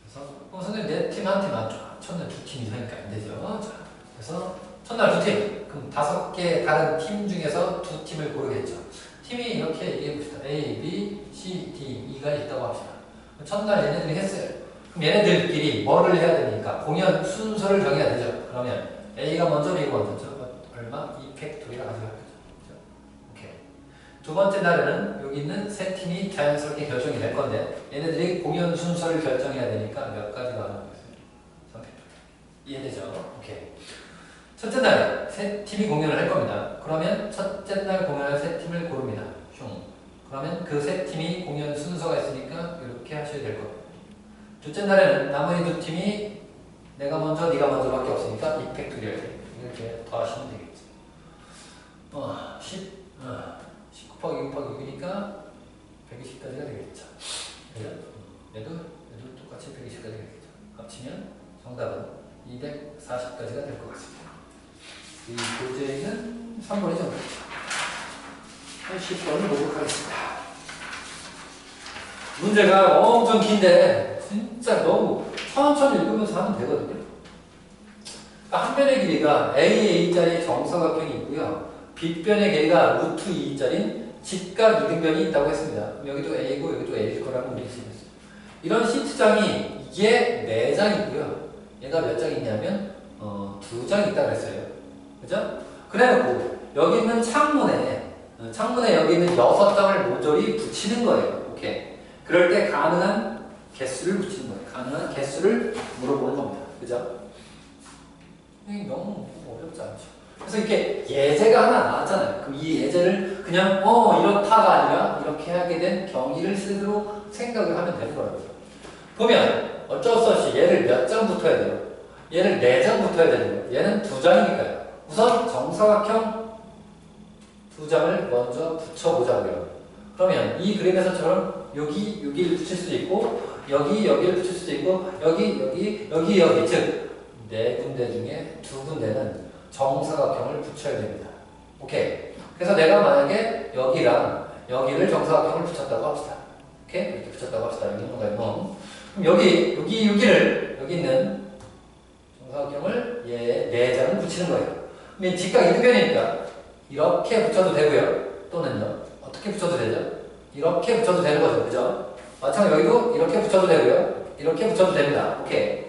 그래서 선생님 4팀 한 팀 안 좋아. 첫날 2팀 이상이니까 안 되죠. 자, 그래서 첫날 2팀. 그럼 5개 다른 팀 중에서 2팀을 고르겠죠. 팀이 이렇게 얘기해봅시다. A, B, C, D, E가 있다고 합시다. 첫날 얘네들이 했어요. 그럼 얘네들끼리 뭐를 해야 되니까 공연 순서를 정해야 되죠. 그러면 A가 먼저, B가 먼저죠. 얼마? 2팩토리를 가져갈 거죠. 오케이. 두 번째 날에는 여기 있는 3팀이 자연스럽게 결정이 될 건데 얘네들이 공연 순서를 결정해야 되니까 몇 가지가 나오겠어요? 3팩토리. 이해되죠? 오케이. 첫째 날에 3팀이 공연을 할 겁니다. 그러면 첫째 날 공연할 3팀을 고릅니다. 그러면 그 3팀이 공연 순서가 있으니까 이렇게 하셔야 될 겁니다. 둘째 날에는 나머지 2팀이 내가 먼저, 네가 먼저밖에 없으니까 2팩토리얼 이렇게 더하시면 되겠죠. 10 곱하기 6 곱하기 6이니까 120까지가 되겠죠. 그죠? 얘도 똑같이 120까지가 되겠죠. 합치면 정답은 240까지가 될 것 같습니다. 이 교재는 3번이 정답이죠. 10번을 보도록 하겠습니다. 문제가 엄청 긴데 진짜 너무 천천히 읽으면서 하면 되거든요. 한 변의 길이가 AA자리의 정사각형이 있고요. 빗변의 길이가 루트 2짜리인 직각 이등변이 있다고 했습니다. 여기도 A고 여기도 A일 거라고 우리 했어요. 이런 시트장이 이게 4장이고요. 얘가 몇 장 있냐면 2장 있다고 했어요. 그죠? 그래놓고 여기 있는 창문에 여기 있는 6장을 모조리 붙이는 거예요. 오케이. 그럴 때 가능한 개수를 붙이는 거예요. 가능한 개수를 물어보는 겁니다. 그죠? 너무 어렵지 않죠. 그래서 이렇게 예제가 하나 나왔잖아요. 그럼 이 예제를 그냥 이렇다가 아니라 이렇게 하게 된 경위를 스스로 생각을 하면 되는 거라고요. 보면 어쩔 수 없이 얘를 몇 장 붙어야 돼요? 얘를 4장 붙어야 되는 거예요. 얘는 2장이니까요. 우선 정사각형 2장을 먼저 붙여보자고요. 그러면 이 그림에서처럼 여기를 붙일 수도 있고 여기를 붙일 수도 있고 여기 즉 4군데 중에 2군데는 정사각형을 붙여야 됩니다. 오케이. 그래서 내가 만약에 여기랑 여기를 정사각형을 붙였다고 합시다. 오케이? 이렇게 붙였다고 합시다. 여기 있는 거예요. 그럼 여기를 여기 있는 정사각형을 4장을 붙이는 거예요. 그럼 직각 이등변이니까 이렇게 붙여도 되고요. 또는요. 어떻게 붙여도 되죠? 이렇게 붙여도 되는 거죠. 그죠? 마찬가지로 여기도 이렇게 붙여도 되고요. 이렇게 붙여도 됩니다. 오케이.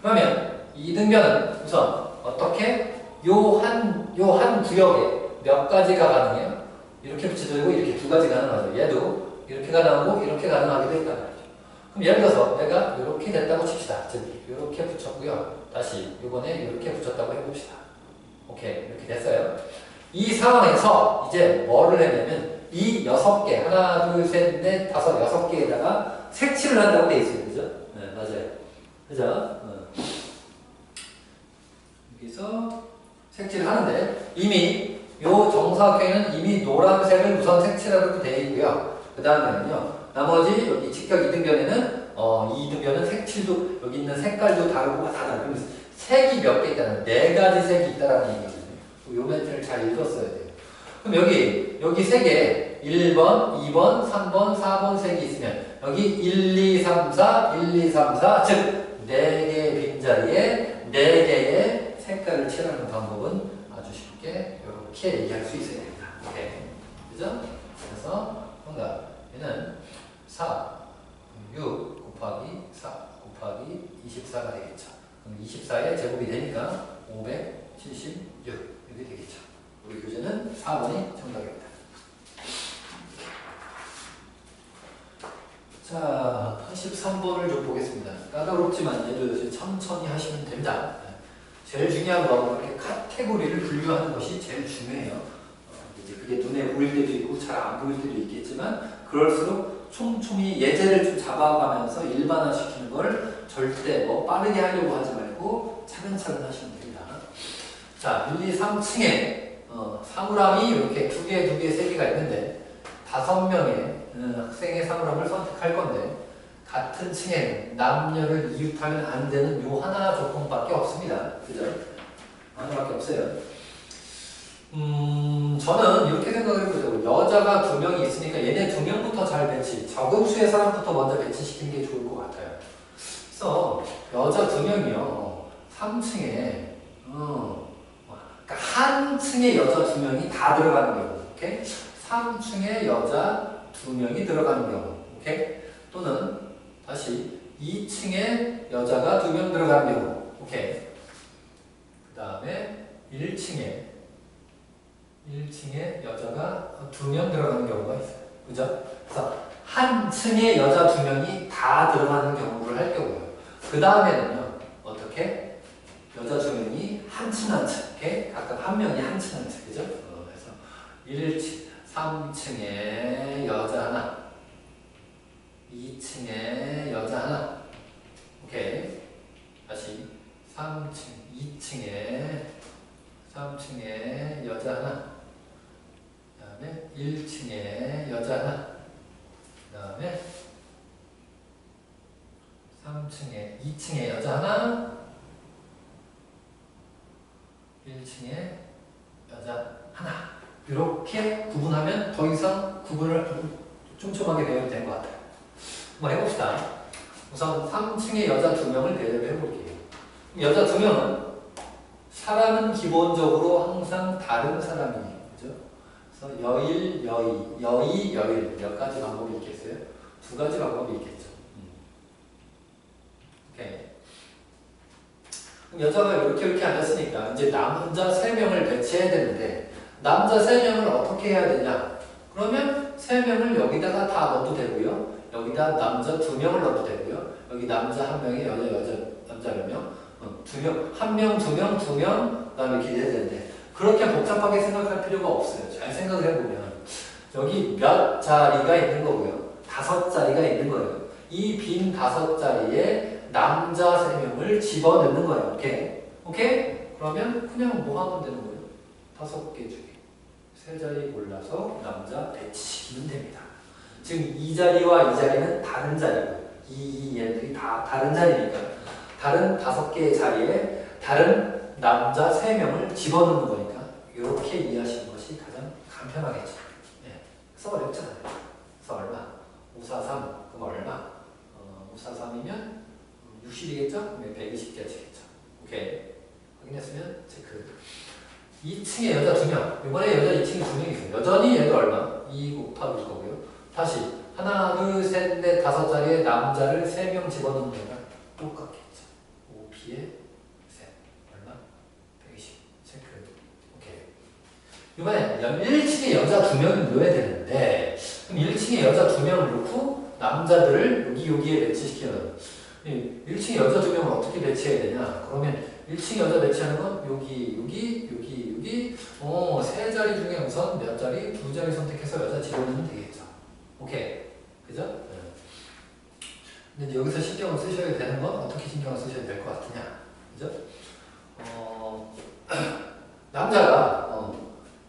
그러면 이등변은 우선 어떻게 요 한 구역에 몇 가지가 가능해요? 이렇게 붙여도 되고 이렇게 2가지 가능하죠. 얘도 이렇게 가능하고 이렇게 가능하기도 있단 말이죠. 그럼 예를 들어서 내가 이렇게 됐다고 칩시다. 즉 이렇게 붙였고요. 다시 이번에 이렇게 붙였다고 해봅시다. 오케이. 이렇게 됐어요. 이 상황에서 이제 뭐를 했냐면 이 6개, 하나, 둘, 셋, 넷, 다섯, 6개에다가 색칠을 한다고 돼 있어요. 그죠? 네, 맞아요. 그죠? 여기서 색칠을 하는데 이미 요 정사각형에는 이미 노란색을 우선 색칠하도록 되어 있고요. 그 다음에는요, 나머지 여기 직각 이등변에는 이 이등변은 색칠도 여기 있는 색깔도 다르고 다 다르고 색이 몇 개 있다는 4가지 색이 있다라는 얘기거든요. 요 멘트를 잘 읽었어야 돼요. 그럼 여기 3개 1번, 2번, 3번, 4번 색이 있으면 여기 1, 2, 3, 4, 1, 2, 3, 4 즉 4개의 빈자리에 4개의 색깔을 칠하는 방법은 아주 쉽게 이렇게 얘기할 수 있어야 됩니다. 오케이. 그죠? 그래서 뭔가 얘는 4, 6 곱하기 4 곱하기 24가 되겠죠. 그럼 24의 제곱이 되니까 576 이렇게 되겠죠. 우리 교재는 4번이 정답입니다. 자, 83번을 좀 보겠습니다. 까다롭지만 얘도 천천히 하시면 됩니다. 제일 중요한 건 이렇게 카테고리를 분류하는 것이 제일 중요해요. 이제 그게 눈에 보일 때도 있고 잘 안 보일 때도 있겠지만 그럴수록 촘촘히 예제를 좀 잡아가면서 일반화시키는 걸 절대 빠르게 하려고 하지 말고 차근차근 하시면 됩니다. 자, 1, 2, 3층에 사물함이 이렇게 2개, 3개가 있는데 5명의 학생의 사물함을 선택할 건데 같은 층에 남녀를 이웃하면 안 되는 요 하나 조건밖에 없습니다. 그죠? 하나밖에 없어요. 저는 이렇게 생각을 해보자고. 여자가 2명이 있으니까 얘네 2명부터 잘 배치, 적은 수의 사람부터 먼저 배치시키는 게 좋을 것 같아요. 그래서 여자 2명이요. 3층에 그러니까 한 층에 여자 2명이 다 들어가는 경우, 오케이? 3층에 여자 2명이 들어가는 경우, 오케이? 또는 다시 2층에 여자가 2명 들어가는 경우, 오케이? 그 다음에 1층에 여자가 2명 들어가는 경우가 있어요. 그죠? 그래서 한 층에 여자 2명이 다 들어가는 경우를 할 경우요. 그 다음에는요, 어떻게? 여자 2명이 한 층, 오케이? 각각 한 명이 한 층, 그죠? 그래서 1층, 3층에 여자 하나, 2층에 여자 하나, 오케이? 다시 3층에 여자 하나, 그 다음에 1층에 여자 하나, 다음에 3층에 2층에 여자 하나, 1층에 여자 하나. 이렇게 구분하면 더 이상 구분을 좀 촘촘하게 배우면 될 것 같아요. 한번 해봅시다. 우선 3층에 여자 2명을 배열을 해볼게요. 여자 2명은 사람은 기본적으로 항상 다른 사람이에요. 그죠? 그래서 여일, 여의, 여의, 여일 몇 가지 방법이 있겠어요? 2가지 방법이 있겠죠. 오케이. 그럼 여자가 이렇게 앉았으니까 이제 남자 3명을 배치해야 되는데 남자 3명을 어떻게 해야 되냐? 그러면 3명을 여기다가 다 넣어도 되고요. 여기다 남자 2명을 넣어도 되고요. 여기 남자 1명에 남자 몇 명? 2명, 1명, 2명, 2명, 그 다음에 이렇게 해야 되는데 그렇게 복잡하게 생각할 필요가 없어요. 잘 생각을 해보면 여기 몇 자리가 있는 거고요. 5자리가 있는 거예요. 이 빈 5자리에 남자 3명을 집어넣는 거예요. 오케이? 오케이? 그러면 그냥 뭐 하면 되는 거예요? 5개 중에 3자리 골라서 남자 배치시키면 됩니다. 지금 이 자리와 이 자리는 다른 자리고 이 얘들이 다 다른 자리니까 다른 5개의 자리에 다른 남자 3명을 집어넣는 거니까 이렇게 이해하시는 것이 가장 간편하겠죠. 네. 그래서 어렵잖아요. 그래서 얼마? 543 그럼 얼마? 543이면 60이겠죠? 그러면 120개치겠죠. 오케이. 확인했으면 체크. 2층에 여자 2명. 이번에 여자 2층에 2명이 있어요. 여전히 얘도 얼마? 2 곱하기 거고요. 다시 하나, 둘, 셋, 넷, 5자리에 남자를 3명 집어넣는 거랑 똑같겠죠. 5p에 셋. 얼마? 120. 체크. 오케이. 이번에 1층에 여자 2명을 넣어야 되는데 그럼 1층에 여자 2명을 넣고 남자들을 여기에 배치시키면 1층에 여자 2명을 어떻게 배치해야 되냐? 그러면 1층에 여자 배치하는 건 여기 3자리 중에 우선 몇 자리? 2자리 선택해서 여자 집어넣으면 되겠죠. 오케이. 그죠? 네. 근데 여기서 신경을 쓰셔야 되는 건 어떻게 신경을 쓰셔야 될 것 같으냐? 그죠? 남자가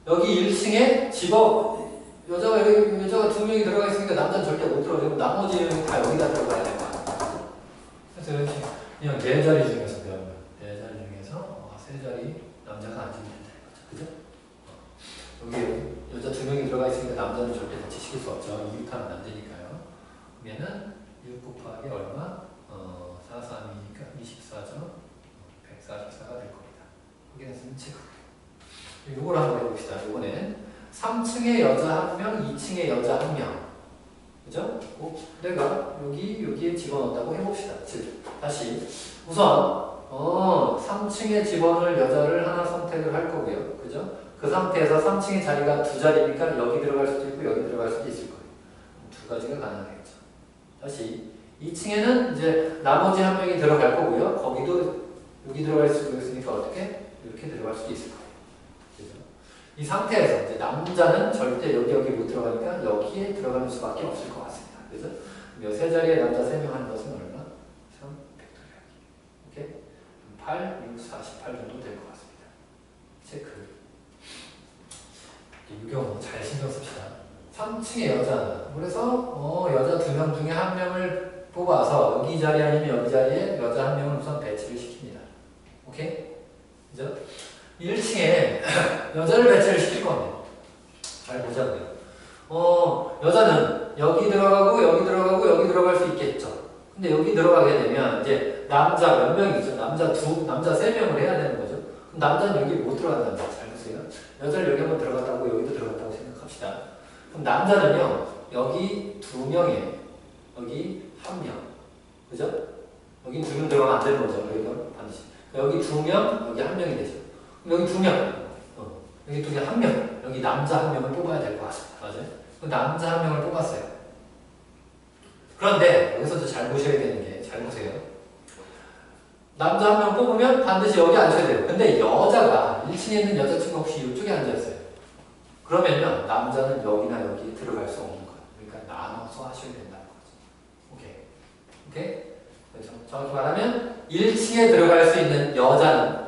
여기 1층에 여자가 2명이 들어가 있으니까 남자는 절대 못 들어가고 나머지 다 여기다 들어가야 될 거 아니에요. 그래서 이렇게 그냥 4자리 중에서 배우면 4자리 중에서 3자리 남자가 앉으면 된다는 거죠. 그죠? 여기 여자 2명이 들어가 있으니까 남자는 절대 배치시킬 수 없죠. 2부터는 안 되니까요. 그러면은 6 곱하기 얼마? 4, 3이니까 24죠. 144가 될 겁니다. 확인했으면 체크. 이걸 한번 해봅시다. 이번엔 3층에 여자 1명, 2층에 여자 1명. 그죠? 내가 여기에 집어넣었다고 해봅시다. 즉, 다시. 우선, 3층에 집어넣을 여자를 하나 선택을 할 거고요. 그죠? 그 상태에서 3층의 자리가 2자리니까 여기 들어갈 수도 있고 여기 들어갈 수도 있을 거예요. 2가지가 가능하겠죠. 다시. 2층에는 이제 나머지 1명이 들어갈 거고요. 거기도 여기 들어갈 수도 있으니까 어떻게? 이렇게 들어갈 수도 있을 거예요. 이 상태에서 이제 남자는 절대 여기 못 들어가니까 여기에 들어갈 수밖에 없을 것 같습니다. 그래서 세 자리에 남자 3명 하는 것은 얼마? 3 팩토리하기. 오케이? 8, 6, 48 정도 될 것 같습니다. 체크. 이 경우 잘 신경 씁시다. 3층에 여자. 그래서 여자 2명 중에 1명을 뽑아서 여기 자리 아니면 여기 자리에 여자 1명을 우선 배치를 시킵니다. 오케이? 그죠? 1층에 여자를 배치를 시킬 겁니다. 잘 보자고요. 여자는 여기 들어가고 여기 들어가고 여기 들어갈 수 있겠죠. 근데 여기 들어가게 되면 이제 남자 몇 명이죠? 남자 3명을 해야 되는 거죠. 그럼 남자는 여기 못 들어간다는 거죠. 잘 보세요. 여자를 여기 한번 들어갔다고 여기도 들어갔다고 생각합시다. 그럼 남자는요. 여기 2명에 여기 1명. 그죠? 여기 2명 들어가면 안 되는 거죠. 여기는 반드시. 여기 2명, 여기 1명이 되죠. 여기 2명, 여기 2개 1명, 여기 남자 1명을 뽑아야 될 것 같습니다. 맞아요? 남자 1명을 뽑았어요. 그런데 여기서도 잘 보셔야 되는 게, 잘 보세요. 남자 1명 뽑으면 반드시 여기 앉아야 돼요. 근데 여자가 1층에 있는 여자친구 혹시 이쪽에 앉아있어요. 그러면요, 남자는 여기나 여기 들어갈 수 없는 거예요. 그러니까 나눠서 하셔야 된다는 거죠. 오케이. 오케이? 그래서 정확히 말하면 1층에 들어갈 수 있는 여자는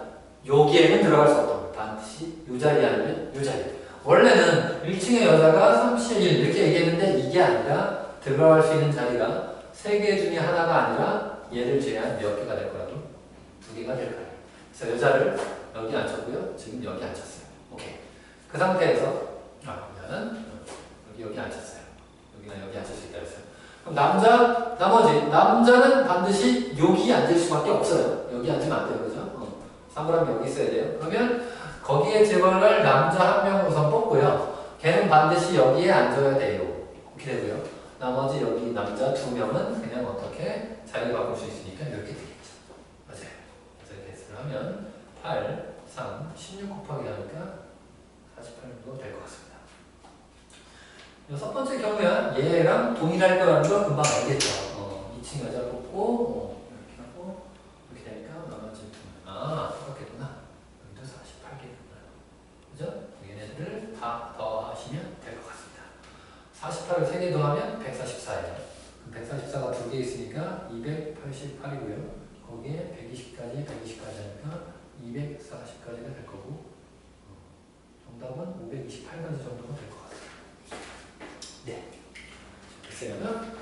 여기에는 들어갈 수 없다고. 반드시 이 자리 아니면 이 자리. 원래는 1층의 여자가 31 이렇게 얘기했는데 이게 아니라 들어갈 수 있는 자리가 3개 중에 하나가 아니라 얘를 제외한 몇 개가 될 거라고? 2개가 될 거예요. 그래서 여자를 여기 앉혔고요. 지금 여기 앉혔어요. 오케이. 그 상태에서 여자는 여기 앉혔어요. 여기나 여기 앉힐 수 있다 했어요. 그럼 남자는 반드시 여기 앉을 수밖에 없어요. 여기 앉으면 안 돼요. 그죠? 사물함이 여기 있어야 돼요. 그러면 거기에 들어갈 남자 1명 우선 뽑고요. 걔는 반드시 여기에 앉아야 돼요. 이렇게 되고요. 나머지 여기 남자 2명은 그냥 어떻게 자리 바꿀 수 있으니까 이렇게 되겠죠. 맞아요. 그래서 이렇게 해서 하면 8, 3, 16 곱하기 하니까 48 정도 될 것 같습니다. 첫 번째 경우야 얘랑 동일할 거라는 걸 금방 알겠죠. 2층 여자 뽑고 이렇게 하고 이렇게 되니까 나머지 똑같겠구나. 여기도 48개구나. 그죠? 얘네들을 다 더하시면 될 것 같습니다. 48을 3개 더하면 144예요. 144가 2개 있으니까 288이고요. 거기에 120까지 하니까 240까지가 될 거고 정답은 528가지 정도가 될 것 같아요. 네. 그러면